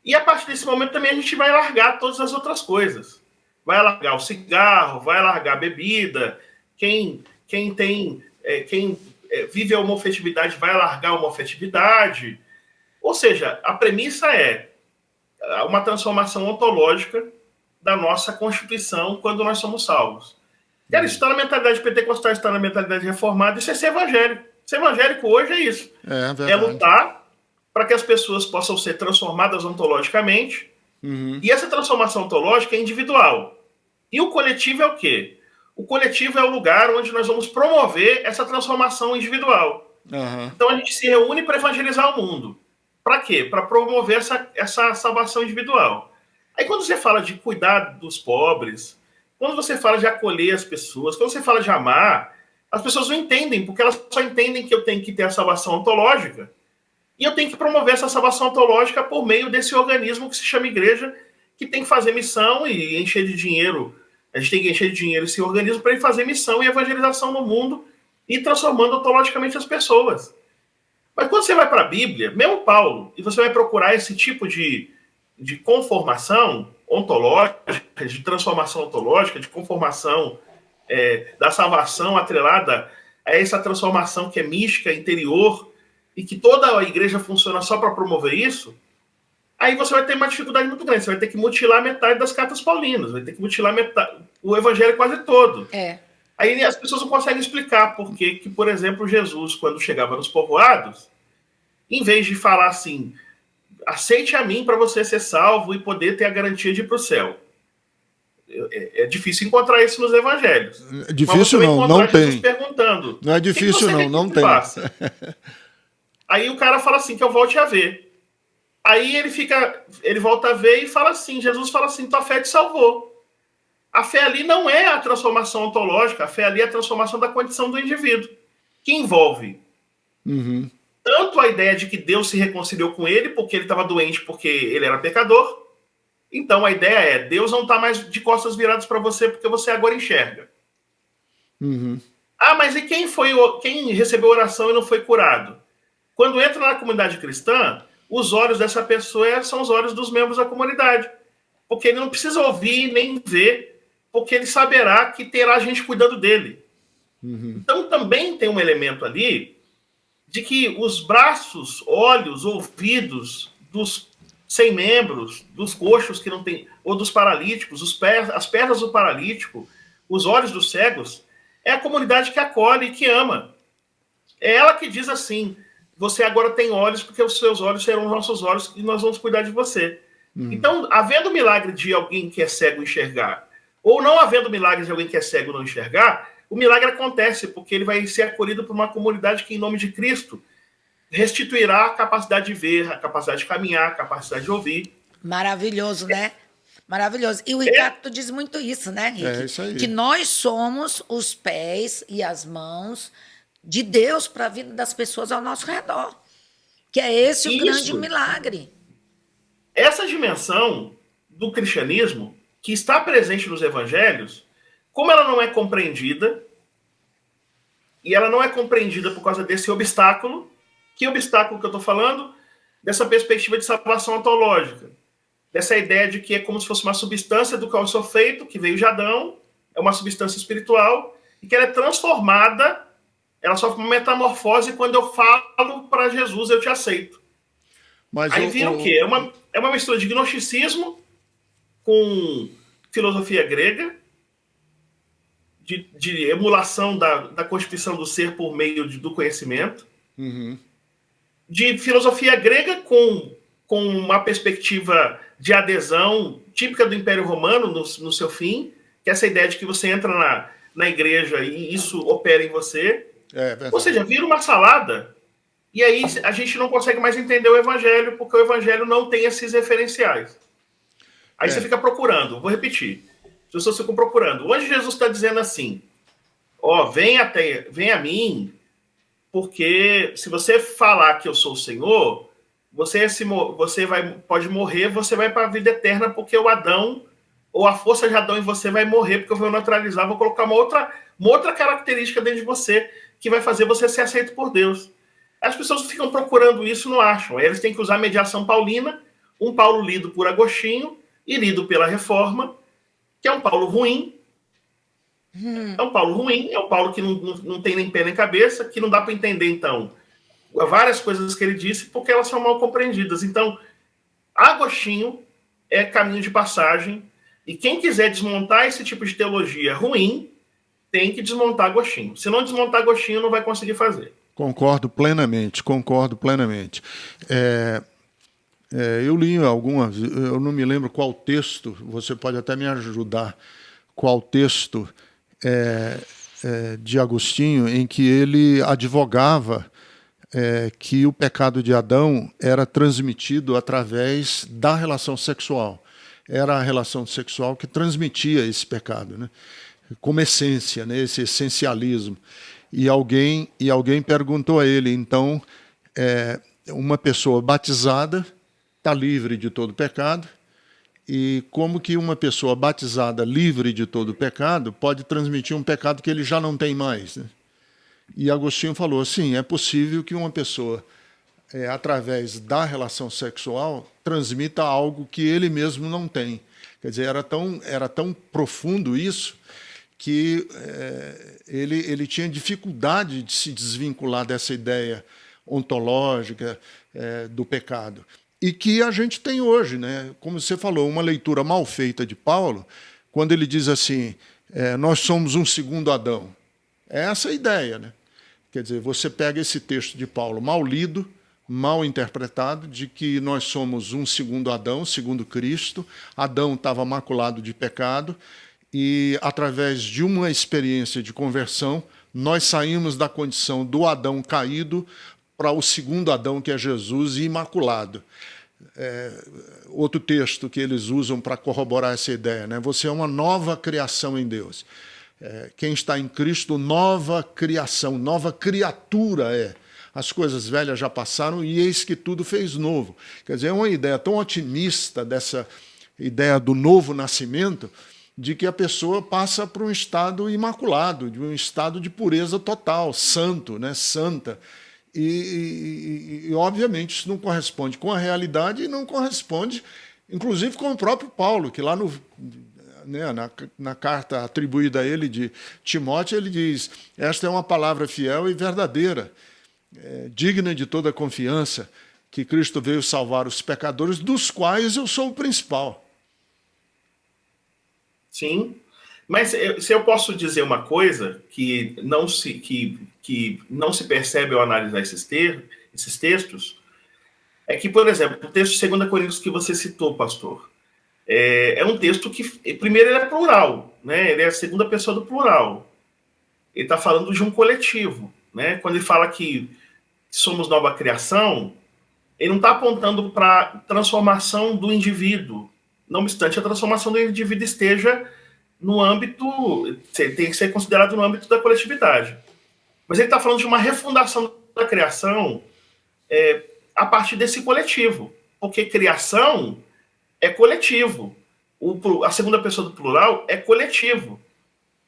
E a partir desse momento também a gente vai largar todas as outras coisas. Vai largar o cigarro, vai largar a bebida. Quem vive a homofetividade vai largar a homofetividade. Ou seja, a premissa é uma transformação ontológica da nossa constituição quando nós somos salvos. Isso está na mentalidade pentecostal, está na mentalidade reformada, isso é ser evangélico. Ser evangélico hoje é isso. É lutar para que as pessoas possam ser transformadas ontologicamente. E essa transformação ontológica é individual. E o coletivo é o quê? O coletivo é o lugar onde nós vamos promover essa transformação individual. Então a gente se reúne para evangelizar o mundo. Para quê? Para promover essa salvação individual. Aí quando você fala de cuidar dos pobres, quando você fala de acolher as pessoas, quando você fala de amar, as pessoas não entendem, porque elas só entendem que eu tenho que ter a salvação ontológica e eu tenho que promover essa salvação ontológica por meio desse organismo que se chama igreja, que tem que fazer missão e encher de dinheiro. A gente tem que encher de dinheiro esse organismo para ele fazer missão e evangelização no mundo e transformando ontologicamente as pessoas. Mas quando você vai para a Bíblia, mesmo Paulo, e você vai procurar esse tipo de conformação ontológica, de transformação ontológica, de conformação da salvação atrelada a essa transformação que é mística, interior, e que toda a igreja funciona só para promover isso, aí você vai ter uma dificuldade muito grande. Você vai ter que mutilar metade das cartas paulinas, vai ter que mutilar o evangelho quase todo. Aí as pessoas não conseguem explicar por que, por exemplo, Jesus, quando chegava nos povoados, em vez de falar assim, aceite a mim para você ser salvo e poder ter a garantia de ir para o céu. É difícil encontrar isso nos evangelhos. Difícil não tem. Perguntando, não é difícil não tem. Aí o cara fala assim, que eu volte a ver. Aí ele volta a ver e fala assim, Jesus fala assim, tua fé te salvou. A fé ali não é a transformação ontológica, a fé ali é a transformação da condição do indivíduo, que envolve tanto a ideia de que Deus se reconciliou com ele porque ele estava doente, porque ele era pecador. Então a ideia é, Deus não está mais de costas viradas para você porque você agora enxerga. Mas e quem recebeu oração e não foi curado? Quando entra na comunidade cristã, os olhos dessa pessoa são os olhos dos membros da comunidade. Porque ele não precisa ouvir nem ver, porque ele saberá que terá gente cuidando dele. Então também tem um elemento ali de que os braços, olhos, ouvidos dos sem membros, dos coxos que não tem, ou dos paralíticos, as pernas do paralítico, os olhos dos cegos, é a comunidade que acolhe e que ama. É ela que diz assim, você agora tem olhos porque os seus olhos serão os nossos olhos e nós vamos cuidar de você. Então, havendo milagre de alguém que é cego enxergar, ou não havendo milagre de alguém que é cego não enxergar, o milagre acontece porque ele vai ser acolhido por uma comunidade que, em nome de Cristo, restituirá a capacidade de ver, a capacidade de caminhar, a capacidade de ouvir. Maravilhoso, né? Maravilhoso. E o Ricardo diz muito isso, né, Henrique? É isso aí. Que nós somos os pés e as mãos de Deus para a vida das pessoas ao nosso redor. Que é esse o grande milagre. Essa dimensão do cristianismo, que está presente nos evangelhos, como ela não é compreendida, e ela não é compreendida por causa desse obstáculo, que obstáculo que eu estou falando? Dessa perspectiva de salvação ontológica, dessa ideia de que é como se fosse uma substância do qual eu sou feito, que veio de Adão, é uma substância espiritual, e que ela é transformada, ela sofre uma metamorfose quando eu falo para Jesus, eu te aceito. Mas aí vira o quê? É uma mistura de gnosticismo com filosofia grega, de emulação da constituição do ser por meio do conhecimento, de filosofia grega com uma perspectiva de adesão típica do Império Romano no seu fim, que é essa ideia de que você entra na igreja e isso opera em você. Ou seja, vira uma salada. E aí a gente não consegue mais entender o evangelho, porque o evangelho não tem esses referenciais. Aí você fica procurando. Vou repetir. As pessoas ficam procurando. Onde Jesus está dizendo assim, vem a mim, porque se você falar que eu sou o Senhor, você pode morrer, você vai para a vida eterna, porque o Adão, ou a força de Adão em você vai morrer, porque eu vou neutralizar, vou colocar uma outra característica dentro de você, que vai fazer você ser aceito por Deus. As pessoas ficam procurando isso e não acham. Aí eles têm que usar a mediação paulina, um Paulo lido por Agostinho e lido pela Reforma, que é um Paulo ruim. É um Paulo ruim, é um Paulo que não tem nem pé nem cabeça, que não dá para entender, então, várias coisas que ele disse, porque elas são mal compreendidas. Então, Agostinho é caminho de passagem, e quem quiser desmontar esse tipo de teologia ruim, tem que desmontar Agostinho. Se não desmontar Agostinho, não vai conseguir fazer. Concordo plenamente. Eu li algumas, eu não me lembro qual texto, você pode até me ajudar, qual texto de Agostinho, em que ele advogava que o pecado de Adão era transmitido através da relação sexual. Era a relação sexual que transmitia esse pecado, né? Como essência, né? Esse essencialismo. E alguém perguntou a ele, então, uma pessoa batizada está livre de todo pecado, e como que uma pessoa batizada livre de todo pecado pode transmitir um pecado que ele já não tem mais, né? E Agostinho falou, sim, é possível que uma pessoa, através da relação sexual, transmita algo que ele mesmo não tem. Quer dizer, era tão profundo isso, que ele tinha dificuldade de se desvincular dessa ideia ontológica do pecado. E que a gente tem hoje, né? Como você falou, uma leitura mal feita de Paulo, quando ele diz assim, nós somos um segundo Adão. É essa a ideia, né? Quer dizer, você pega esse texto de Paulo mal lido, mal interpretado, de que nós somos um segundo Adão, segundo Cristo. Adão estava maculado de pecado, e através de uma experiência de conversão, nós saímos da condição do Adão caído para o segundo Adão, que é Jesus, imaculado. Outro texto que eles usam para corroborar essa ideia, né? Você é uma nova criação em Deus. Quem está em Cristo, nova criação, nova criatura é. As coisas velhas já passaram e eis que tudo fez novo. Quer dizer, é uma ideia tão otimista dessa ideia do novo nascimento, de que a pessoa passa para um estado imaculado, de um estado de pureza total, santo, né? Santa. E, obviamente, isso não corresponde com a realidade e não corresponde, inclusive, com o próprio Paulo, que lá na carta atribuída a ele de Timóteo, ele diz, esta é uma palavra fiel e verdadeira, digna de toda confiança, que Cristo veio salvar os pecadores, dos quais eu sou o principal. Sim, mas se eu posso dizer uma coisa que não se percebe ao analisar esses textos, é que, por exemplo, o texto de 2 Coríntios que você citou, pastor, é um texto que, primeiro, ele é plural, né? Ele é a segunda pessoa do plural. Ele está falando de um coletivo, né? Quando ele fala que somos nova criação, ele não está apontando para a transformação do indivíduo. Não obstante, a transformação do indivíduo esteja no âmbito, tem que ser considerado no âmbito da coletividade. Mas ele está falando de uma refundação da criação a partir desse coletivo. Porque criação é coletivo. A segunda pessoa do plural é coletivo.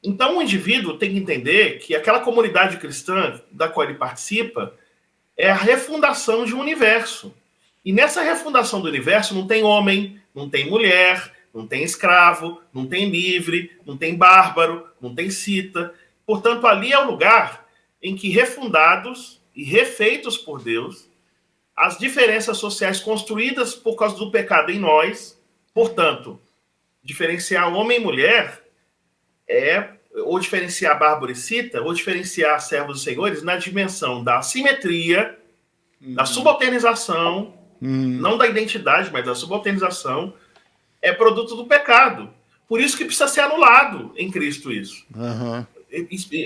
Então, o indivíduo tem que entender que aquela comunidade cristã da qual ele participa é a refundação de um universo. E nessa refundação do universo não tem homem, não tem mulher, não tem escravo, não tem livre, não tem bárbaro, não tem cita. Portanto, ali é o lugar em que, refundados e refeitos por Deus, as diferenças sociais construídas por causa do pecado em nós, portanto, diferenciar homem e mulher ou diferenciar bárbaro e cita, ou diferenciar servos e senhores na dimensão da simetria, da subalternização, não da identidade, mas da subalternização, é produto do pecado. Por isso que precisa ser anulado em Cristo isso. Uhum.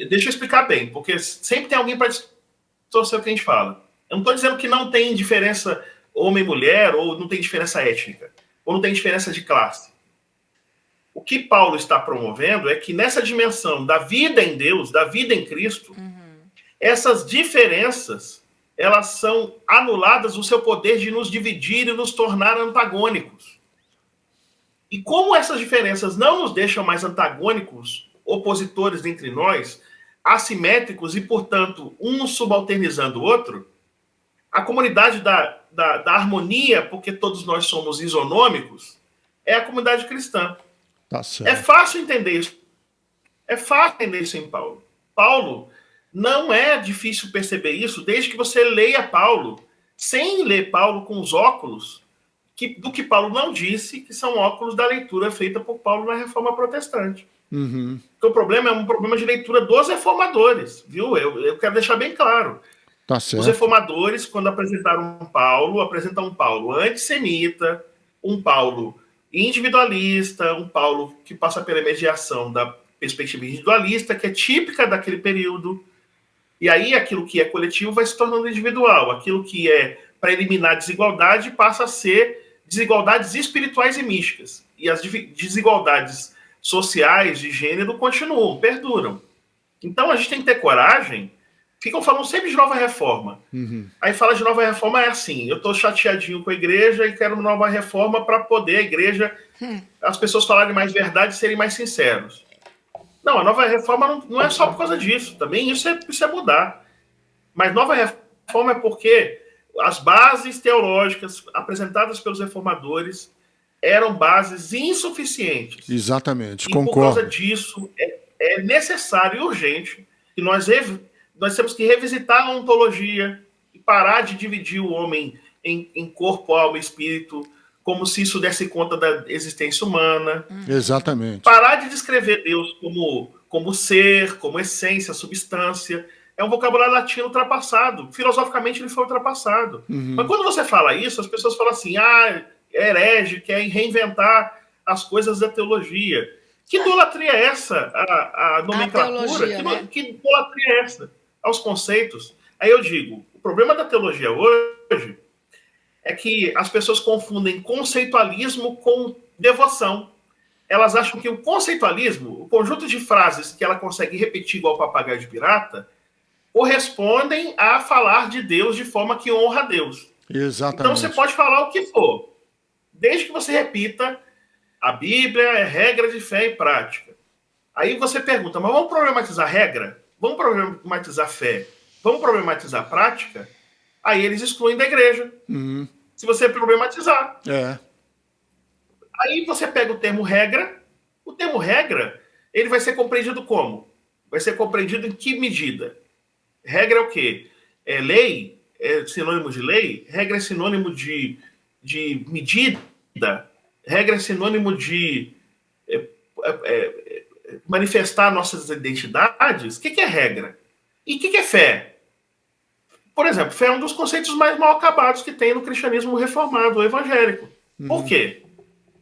Deixa eu explicar bem, porque sempre tem alguém para distorcer o que a gente fala. Eu não estou dizendo que não tem diferença homem e mulher, ou não tem diferença étnica, ou não tem diferença de classe. O que Paulo está promovendo é que nessa dimensão da vida em Deus, da vida em Cristo, essas diferenças, elas são anuladas no seu poder de nos dividir e nos tornar antagônicos. E como essas diferenças não nos deixam mais antagônicos, opositores entre nós, assimétricos e, portanto, um subalternizando o outro, a comunidade da harmonia, porque todos nós somos isonômicos, é a comunidade cristã. Tá certo. É fácil entender isso. É fácil entender isso em Paulo. Paulo, não é difícil perceber isso desde que você leia Paulo, sem ler Paulo com os óculos do que Paulo não disse, que são óculos da leitura feita por Paulo na Reforma Protestante. Uhum. Então, o problema é um problema de leitura dos reformadores, viu? Eu quero deixar bem claro. Tá certo. Os reformadores, quando apresentam um Paulo antissemita, um Paulo individualista, um Paulo que passa pela mediação da perspectiva individualista, que é típica daquele período. E aí aquilo que é coletivo vai se tornando individual. Aquilo que é para eliminar desigualdade passa a ser desigualdades espirituais e místicas. E as desigualdades sociais de gênero continuam, perduram. Então a gente tem que ter coragem. Ficam falando sempre de nova reforma. Uhum. Aí fala de nova reforma, é assim, eu estou chateadinho com a igreja e quero uma nova reforma para poder a igreja, as pessoas falarem mais verdade e serem mais sinceros. Não, a nova reforma não é só por causa disso, também isso precisa mudar. Mas nova reforma é porque as bases teológicas apresentadas pelos reformadores eram bases insuficientes. Exatamente, e concordo. Por causa disso, é necessário e urgente que nós temos que revisitar a ontologia e parar de dividir o homem em corpo, alma e espírito, como se isso desse conta da existência humana. Exatamente. Parar de descrever Deus como ser, como essência, substância. É um vocabulário latino ultrapassado. Filosoficamente ele foi ultrapassado. Mas quando você fala isso, as pessoas falam assim, herege, quer reinventar as coisas da teologia. Que idolatria é essa? A nomenclatura? Teologia, né? Que idolatria é essa? Aos conceitos. Aí eu digo, o problema da teologia hoje é que as pessoas confundem conceitualismo com devoção. Elas acham que o conceitualismo, o conjunto de frases que ela consegue repetir igual papagaio de pirata, correspondem a falar de Deus de forma que honra a Deus. Exatamente. Então você pode falar o que for, desde que você repita a Bíblia é regra de fé e prática. Aí você pergunta, mas vamos problematizar a regra? Vamos problematizar a fé? Vamos problematizar a prática? Aí eles excluem da igreja. Se você problematizar. Aí você pega o termo regra. O termo regra, ele vai ser compreendido como? Vai ser compreendido em que medida? Regra é o quê? Lei? É sinônimo de lei? Regra é sinônimo de medida? Regra é sinônimo de manifestar nossas identidades? O que é regra? E o que é fé? Por exemplo, fé é um dos conceitos mais mal acabados que tem no cristianismo reformado, evangélico. Por quê?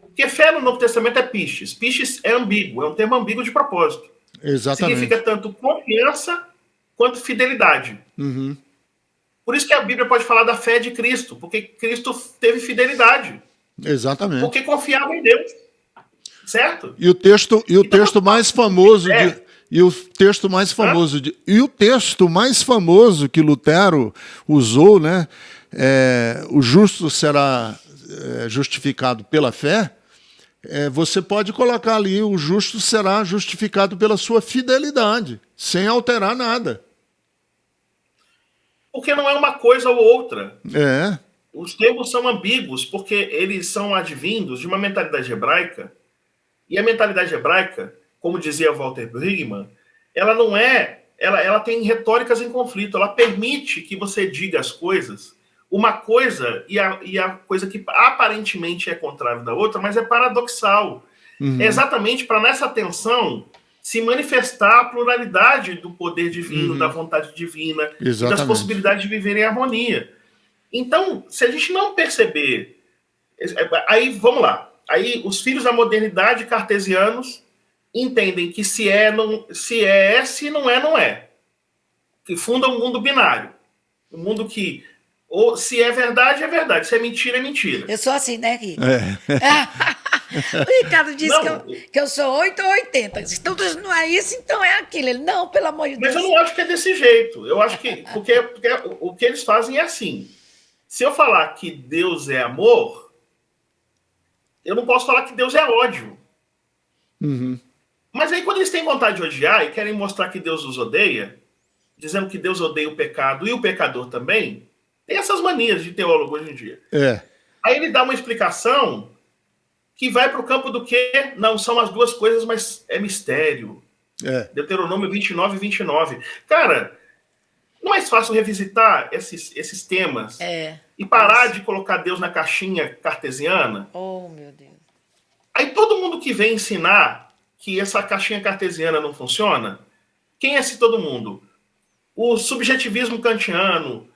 Porque fé no Novo Testamento é pistes. Pistes é ambíguo, é um termo ambíguo de propósito. Exatamente. Significa tanto confiança quanto fidelidade. Por isso que a Bíblia pode falar da fé de Cristo, porque Cristo teve fidelidade. Exatamente. Porque confiava em Deus. Certo? E o texto mais famoso e o texto mais famoso que Lutero usou, né? O justo será justificado pela fé. Você pode colocar ali, o justo será justificado pela sua fidelidade, sem alterar nada. Porque não é uma coisa ou outra. Os termos são ambíguos, porque eles são advindos de uma mentalidade hebraica. E a mentalidade hebraica, como dizia Walter Brueggemann, ela não é... Ela tem retóricas em conflito. Ela permite que você diga as coisas, uma coisa e a coisa que aparentemente é contrária da outra, mas é paradoxal. É exatamente para nessa tensão se manifestar a pluralidade do poder divino, da vontade divina, e das possibilidades de viver em harmonia. Então, se a gente não perceber... Aí, vamos lá. Aí, os filhos da modernidade cartesianos entendem que se é, se não é, não é. Que funda um mundo binário. Um mundo que, ou se é verdade, é verdade. Se é mentira, é mentira. Eu sou assim, né, Rico? O Ricardo disse que eu sou 8 ou 80. Então, não é isso, então é aquilo. Ele, não, pelo amor de Deus. Mas eu não acho que é desse jeito. Eu acho que... Porque o que eles fazem é assim. Se eu falar que Deus é amor, eu não posso falar que Deus é ódio. Uhum. Mas aí, quando eles têm vontade de odiar e querem mostrar que Deus os odeia, dizendo que Deus odeia o pecado e o pecador também, tem essas manias de teólogo hoje em dia. Aí ele dá uma explicação que vai para o campo do quê? Não, são as duas coisas, mas é mistério. Deuteronômio 29 e 29. Cara, não é mais fácil revisitar esses temas e parar de colocar Deus na caixinha cartesiana? Oh, meu Deus. Aí todo mundo que vem ensinar que essa caixinha cartesiana não funciona, quem é esse todo mundo? O subjetivismo kantiano,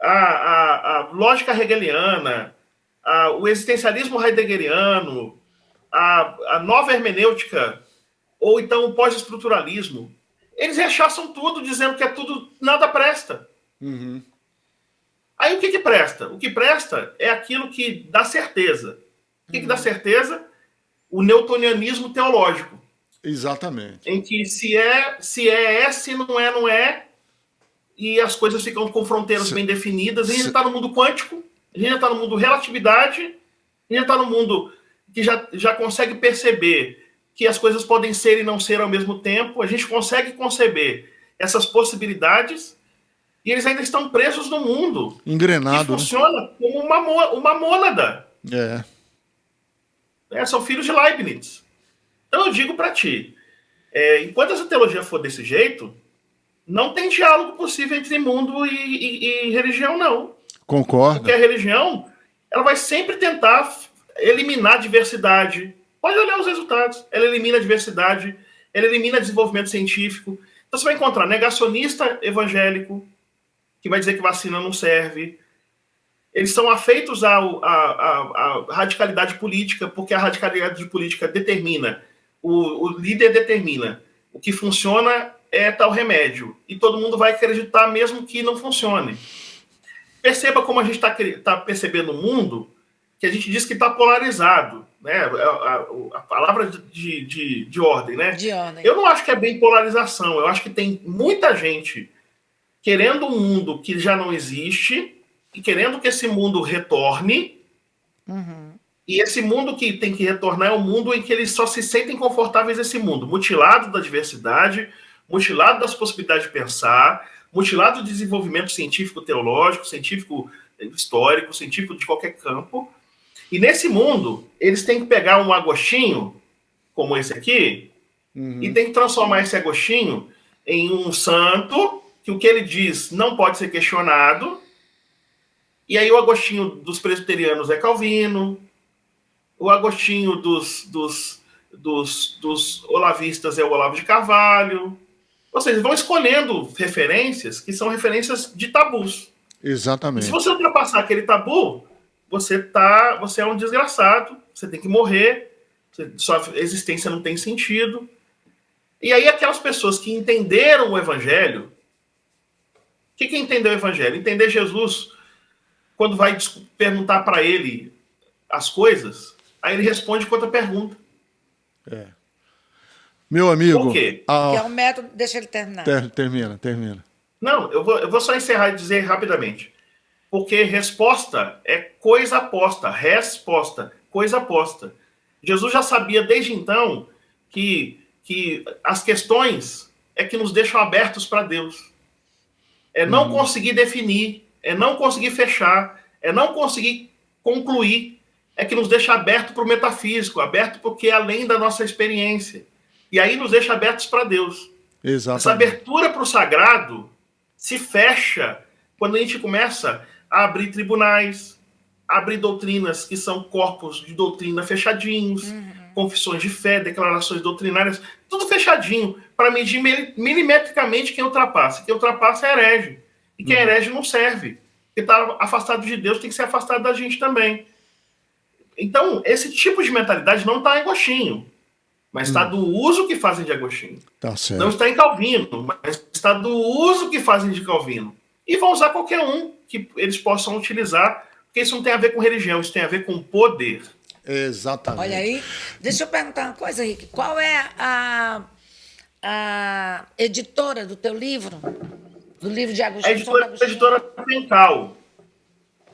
a lógica hegeliana, o existencialismo heideggeriano, a nova hermenêutica, ou então o pós-estruturalismo. Eles rechaçam tudo, dizendo que é tudo, nada presta. Uhum. Aí o que presta? O que presta é aquilo que dá certeza. O que dá certeza? O newtonianismo teológico. Exatamente. Em que se é, se não é, não é, e as coisas ficam com fronteiras bem definidas. A gente está no mundo quântico, a gente já está no mundo relatividade, a gente já está no mundo que já consegue perceber que as coisas podem ser e não ser ao mesmo tempo. A gente consegue conceber essas possibilidades e eles ainda estão presos no mundo. Engrenado. Que funciona como uma mônada. São filhos de Leibniz. Então eu digo para ti, enquanto essa teologia for desse jeito, não tem diálogo possível entre mundo e religião, não. Concordo. Porque a religião, ela vai sempre tentar eliminar a diversidade. Pode olhar os resultados. Ela elimina a diversidade, ela elimina desenvolvimento científico. Então você vai encontrar negacionista evangélico, que vai dizer que vacina não serve. Eles são afeitos à radicalidade política, porque a radicalidade política determina, o líder determina. O que funciona é tal remédio. E todo mundo vai acreditar mesmo que não funcione. Perceba como a gente está percebendo o mundo, que a gente diz que está polarizado. Né? A palavra de ordem, né? De ordem. Eu não acho que é bem polarização. Eu acho que tem muita gente querendo um mundo que já não existe e querendo que esse mundo retorne. Uhum. E esse mundo que tem que retornar é um mundo em que eles só se sentem confortáveis nesse mundo, mutilado da diversidade, mutilado das possibilidades de pensar, mutilado do desenvolvimento científico-teológico, científico-histórico, científico de qualquer campo. E nesse mundo, eles têm que pegar um agostinho, como esse aqui, e tem que transformar esse agostinho em um santo, que o que ele diz não pode ser questionado. E aí o agostinho dos presbiterianos é Calvino, o agostinho dos olavistas é o Olavo de Carvalho. Ou seja, vão escolhendo referências que são referências de tabus. Exatamente. E se você ultrapassar aquele tabu, você é um desgraçado, você tem que morrer, sua existência não tem sentido. E aí aquelas pessoas que entenderam o evangelho, o que entendeu o evangelho? Entender Jesus, quando vai perguntar para ele as coisas, aí ele responde com outra pergunta. Meu amigo... Por quê? Que é um método... Deixa ele terminar. Termina. Não, eu vou só encerrar e dizer rapidamente. Porque resposta é coisa aposta. Resposta, coisa aposta. Jesus já sabia desde então que as questões é que nos deixam abertos para Deus. É não conseguir definir, é não conseguir fechar, é não conseguir concluir, é que nos deixa aberto para o metafísico, aberto porque é além da nossa experiência. E aí nos deixa abertos para Deus. Exatamente. Essa abertura para o sagrado se fecha quando a gente começa a abrir tribunais, abrir doutrinas que são corpos de doutrina fechadinhos, confissões de fé, declarações doutrinárias, tudo fechadinho, para medir milimetricamente quem ultrapassa. Quem ultrapassa é herege. E quem é herege não serve. que está afastado de Deus tem que ser afastado da gente também. Então, esse tipo de mentalidade não está em Agostinho, mas está do uso que fazem de Agostinho. Tá certo. Não está em Calvino, mas está do uso que fazem de Calvino. E vão usar qualquer um que eles possam utilizar, porque isso não tem a ver com religião, isso tem a ver com poder. Exatamente. Olha aí, deixa eu perguntar uma coisa, Rick. Qual é a editora do teu livro? Do livro de Agostinho? A editora Pencal.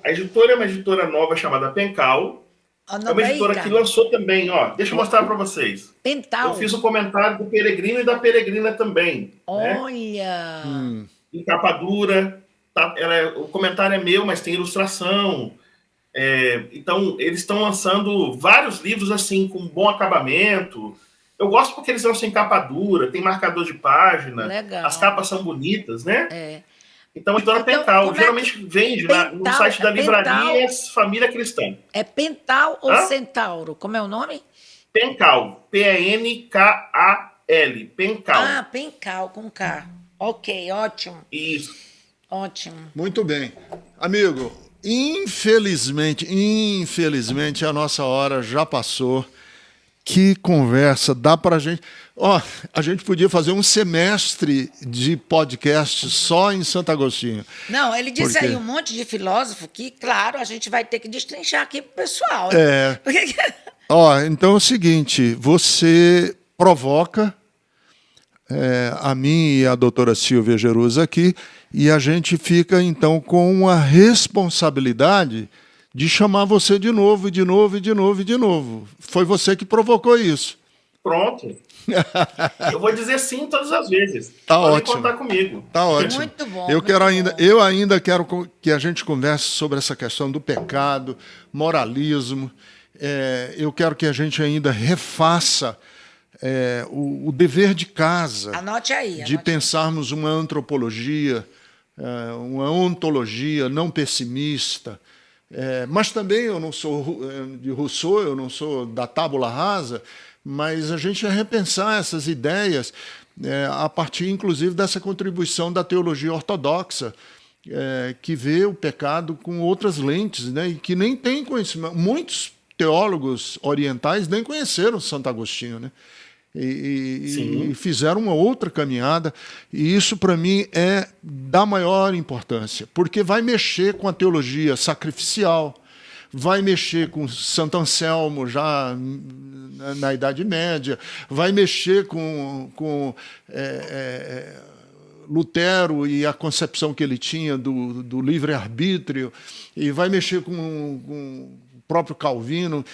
A editora é uma editora nova chamada Pencal. É uma editora que lançou também, ó. Deixa eu mostrar para vocês. Pental. Eu fiz o comentário do Peregrino e da Peregrina também. Olha! Né? Em capa dura. Tá, o comentário é meu, mas tem ilustração. Então, eles estão lançando vários livros assim, com bom acabamento. Eu gosto porque eles lançam em capa dura, tem marcador de página. Legal. As capas são bonitas, né? É. Então, a editora Pencal geralmente vende no site da livraria Família Cristã. É Pental ou Centauro? Como é o nome? Pencal. P-E-N-K-A-L. Pencal. Ah, Pencal, com K. Ok, ótimo. Isso. Ótimo. Muito bem. Amigo, infelizmente, a nossa hora já passou. Que conversa, dá pra gente... a gente podia fazer um semestre de podcast só em Santo Agostinho. Não, ele disse aí um monte de filósofo que, claro, a gente vai ter que destrinchar aqui pro pessoal. Então é o seguinte, você provoca a mim e a doutora Silvia Gerusa aqui, e a gente fica, então, com a responsabilidade de chamar você de novo, de novo, de novo, de novo. Foi você que provocou isso. Pronto. Eu vou dizer sim todas as vezes. Tá Podem ótimo. contar comigo. Tá ótimo. Muito bom. Eu ainda quero que a gente converse sobre essa questão do pecado, moralismo. Eu quero que a gente ainda refaça o dever de casa. Anote aí. De pensarmos uma antropologia, uma ontologia não pessimista. Mas também eu não sou de Rousseau, eu não sou da tábula rasa, mas a gente vai repensar essas ideias a partir, inclusive, dessa contribuição da teologia ortodoxa, que vê o pecado com outras lentes, né, e que nem tem conhecimento. Muitos teólogos orientais nem conheceram Santo Agostinho, né? E fizeram uma outra caminhada, e isso, para mim, é da maior importância, porque vai mexer com a teologia sacrificial, vai mexer com Santo Anselmo já na Idade Média, vai mexer com Lutero e a concepção que ele tinha do livre-arbítrio, e vai mexer com próprio Calvino,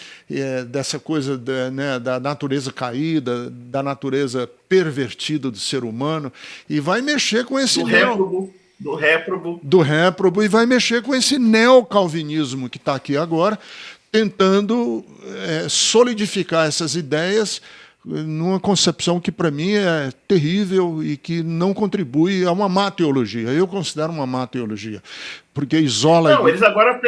dessa coisa da natureza caída, da natureza pervertida do ser humano, e vai mexer com esse do réprobo, e vai mexer com esse neocalvinismo que está aqui agora, tentando solidificar essas ideias numa concepção que, para mim, é terrível e que não contribui a uma má teologia. Eu considero uma má teologia, porque isola... Não, eles agora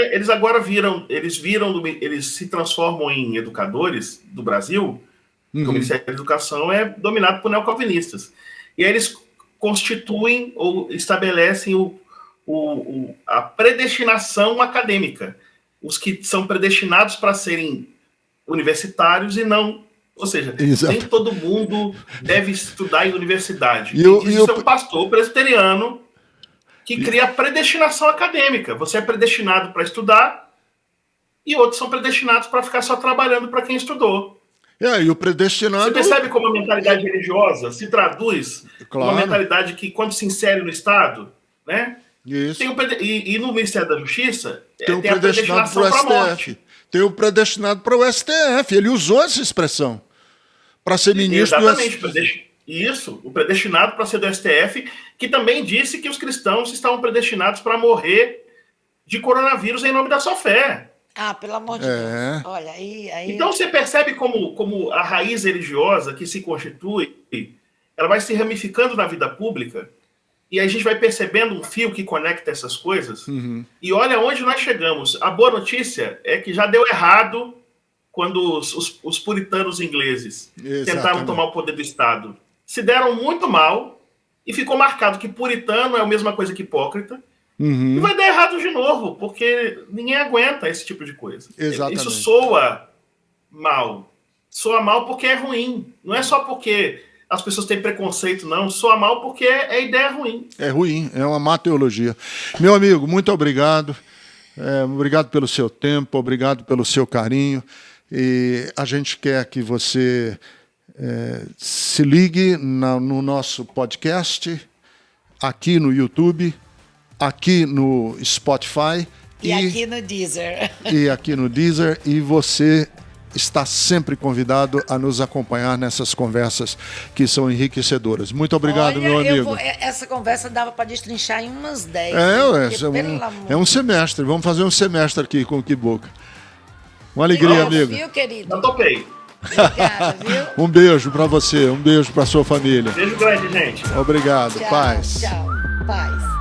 eles se transformam em educadores do Brasil, porque o Ministério da Educação é dominado por neocalvinistas. E aí eles constituem ou estabelecem a predestinação acadêmica. Os que são predestinados para serem universitários e não... Ou seja, nem todo mundo deve estudar em universidade. Isso é um pastor presbiteriano que cria a predestinação acadêmica. Você é predestinado para estudar e outros são predestinados para ficar só trabalhando para quem estudou. E o predestinado... Você percebe como a mentalidade religiosa se traduz uma mentalidade que, quando se insere no Estado, né? Isso. E no Ministério da Justiça tem a predestinação para a morte. Tem o predestinado para o STF. Ele usou essa expressão para ser ministro do STF. Isso, o predestinado para ser do STF, que também disse que os cristãos estavam predestinados para morrer de coronavírus em nome da sua fé. Ah, pelo amor de Deus. Olha, aí... Então você percebe como a raiz religiosa que se constitui, ela vai se ramificando na vida pública, e a gente vai percebendo um fio que conecta essas coisas, e olha onde nós chegamos. A boa notícia é que já deu errado quando os puritanos ingleses tentaram tomar o poder do Estado. Se deram muito mal, e ficou marcado que puritano é a mesma coisa que hipócrita, E vai dar errado de novo, porque ninguém aguenta esse tipo de coisa. Exatamente. Isso soa mal. Soa mal porque é ruim. Não é só porque as pessoas têm preconceito, não. Soa mal porque é ideia ruim. É ruim, é uma má teologia. Meu amigo, muito obrigado. Obrigado pelo seu tempo, obrigado pelo seu carinho. E a gente quer que você se ligue no nosso podcast, aqui no YouTube, aqui no Spotify E aqui no Deezer. E aqui no Deezer. E você está sempre convidado a nos acompanhar nessas conversas que são enriquecedoras. Muito obrigado, Olha, meu amigo. Essa conversa dava para destrinchar em umas 10. É um semestre. Vamos fazer um semestre aqui com o Kibuca. Uma alegria, amigo. Viu, querido? Eu topei. Obrigada, viu? Um beijo para você, um beijo para sua família. Beijo grande, gente. Obrigado. Tchau, Paz. tchau. Paz.